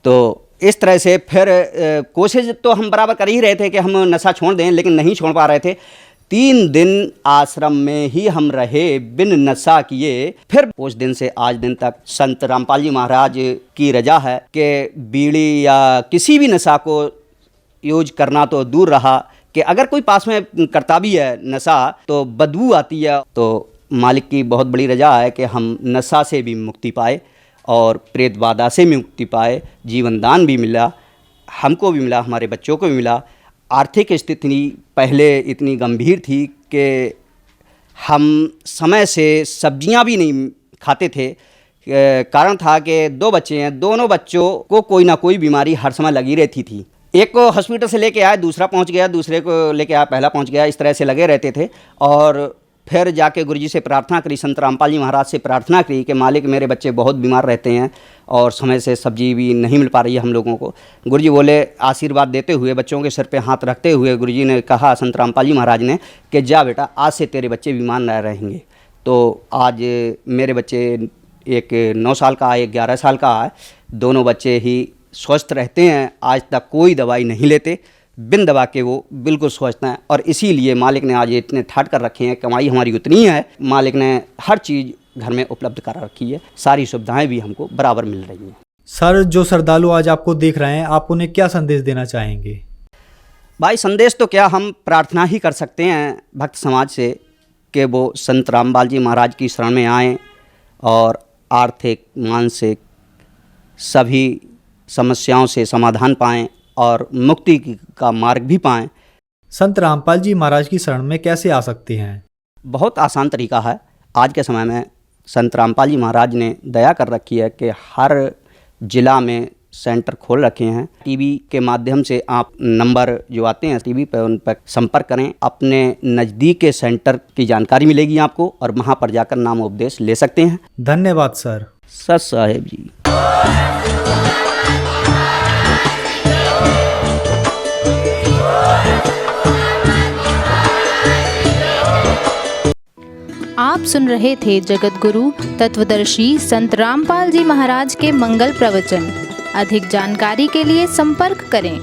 S5: तो इस तरह से फिर कोशिश तो हम बराबर कर ही रहे थे कि हम नशा छोड़ दें, लेकिन नहीं छोड़ पा रहे थे। 3 दिन आश्रम में ही हम रहे बिन नशा किए। फिर उस दिन से आज दिन तक संत रामपाल जी महाराज की रजा है कि बीड़ी या किसी भी नशा को यूज करना तो दूर रहा, कि अगर कोई पास में करता भी है नशा तो बदबू आती है। तो मालिक की बहुत बड़ी रजा है कि हम नशा से भी मुक्ति पाए और प्रेत बाधा से भी मुक्ति पाए। जीवन दान भी मिला, हमको भी मिला, हमारे बच्चों को भी मिला। आर्थिक स्थिति पहले इतनी गंभीर थी कि हम समय से सब्जियां भी नहीं खाते थे। कारण था कि 2 बच्चे हैं, दोनों बच्चों को कोई ना कोई बीमारी हर समय लगी रहती थी। एक को हॉस्पिटल से लेके आया, दूसरा पहुंच गया, दूसरे को लेके आया, पहला पहुंच गया, इस तरह से लगे रहते थे। और फिर जाके गुरुजी से प्रार्थना करी, संत रामपाल जी महाराज से प्रार्थना करी कि मालिक मेरे बच्चे बहुत बीमार रहते हैं और समय से सब्जी भी नहीं मिल पा रही है हम लोगों को। गुरुजी बोले, आशीर्वाद देते हुए, बच्चों के सिर पे हाथ रखते हुए गुरुजी ने कहा, संत रामपाल जी महाराज ने, कि जा बेटा, आज से तेरे बच्चे बीमार न रहेंगे। तो आज मेरे बच्चे, एक 9 साल का है, एक 11 साल का है, दोनों बच्चे ही स्वस्थ रहते हैं। आज तक कोई दवाई नहीं लेते, बिन दवा के वो बिल्कुल स्वस्थ हैं। और इसीलिए मालिक ने आज इतने ठाट कर रखे हैं, कमाई हमारी उतनी है, मालिक ने हर चीज़ घर में उपलब्ध करा रखी है, सारी सुविधाएं भी हमको बराबर मिल रही हैं।
S4: सर, जो श्रद्धालु आज आपको देख रहे हैं, आप उन्हें क्या संदेश देना चाहेंगे?
S5: भाई, संदेश तो क्या, हम प्रार्थना ही कर सकते हैं भक्त समाज से कि वो संत रामपाल जी महाराज की शरण में आएँ और आर्थिक, मानसिक सभी समस्याओं से समाधान पाएँ और मुक्ति का मार्ग भी पाएँ।
S4: संत रामपाल जी महाराज की शरण में कैसे आ सकते हैं?
S5: बहुत आसान तरीका है। आज के समय में संत रामपाल जी महाराज ने दया कर रखी है कि हर जिला में सेंटर खोल रखे हैं। टीवी के माध्यम से आप नंबर जो आते हैं टीवी पर, उन पर संपर्क करें, अपने नज़दीक के सेंटर की जानकारी मिलेगी आपको, और वहाँ पर जाकर नाम उपदेश ले सकते हैं।
S4: धन्यवाद सर।
S5: सत साहेब जी।
S6: आप सुन रहे थे जगत गुरु तत्वदर्शी संत रामपाल जी महाराज के मंगल प्रवचन। अधिक जानकारी के लिए संपर्क करें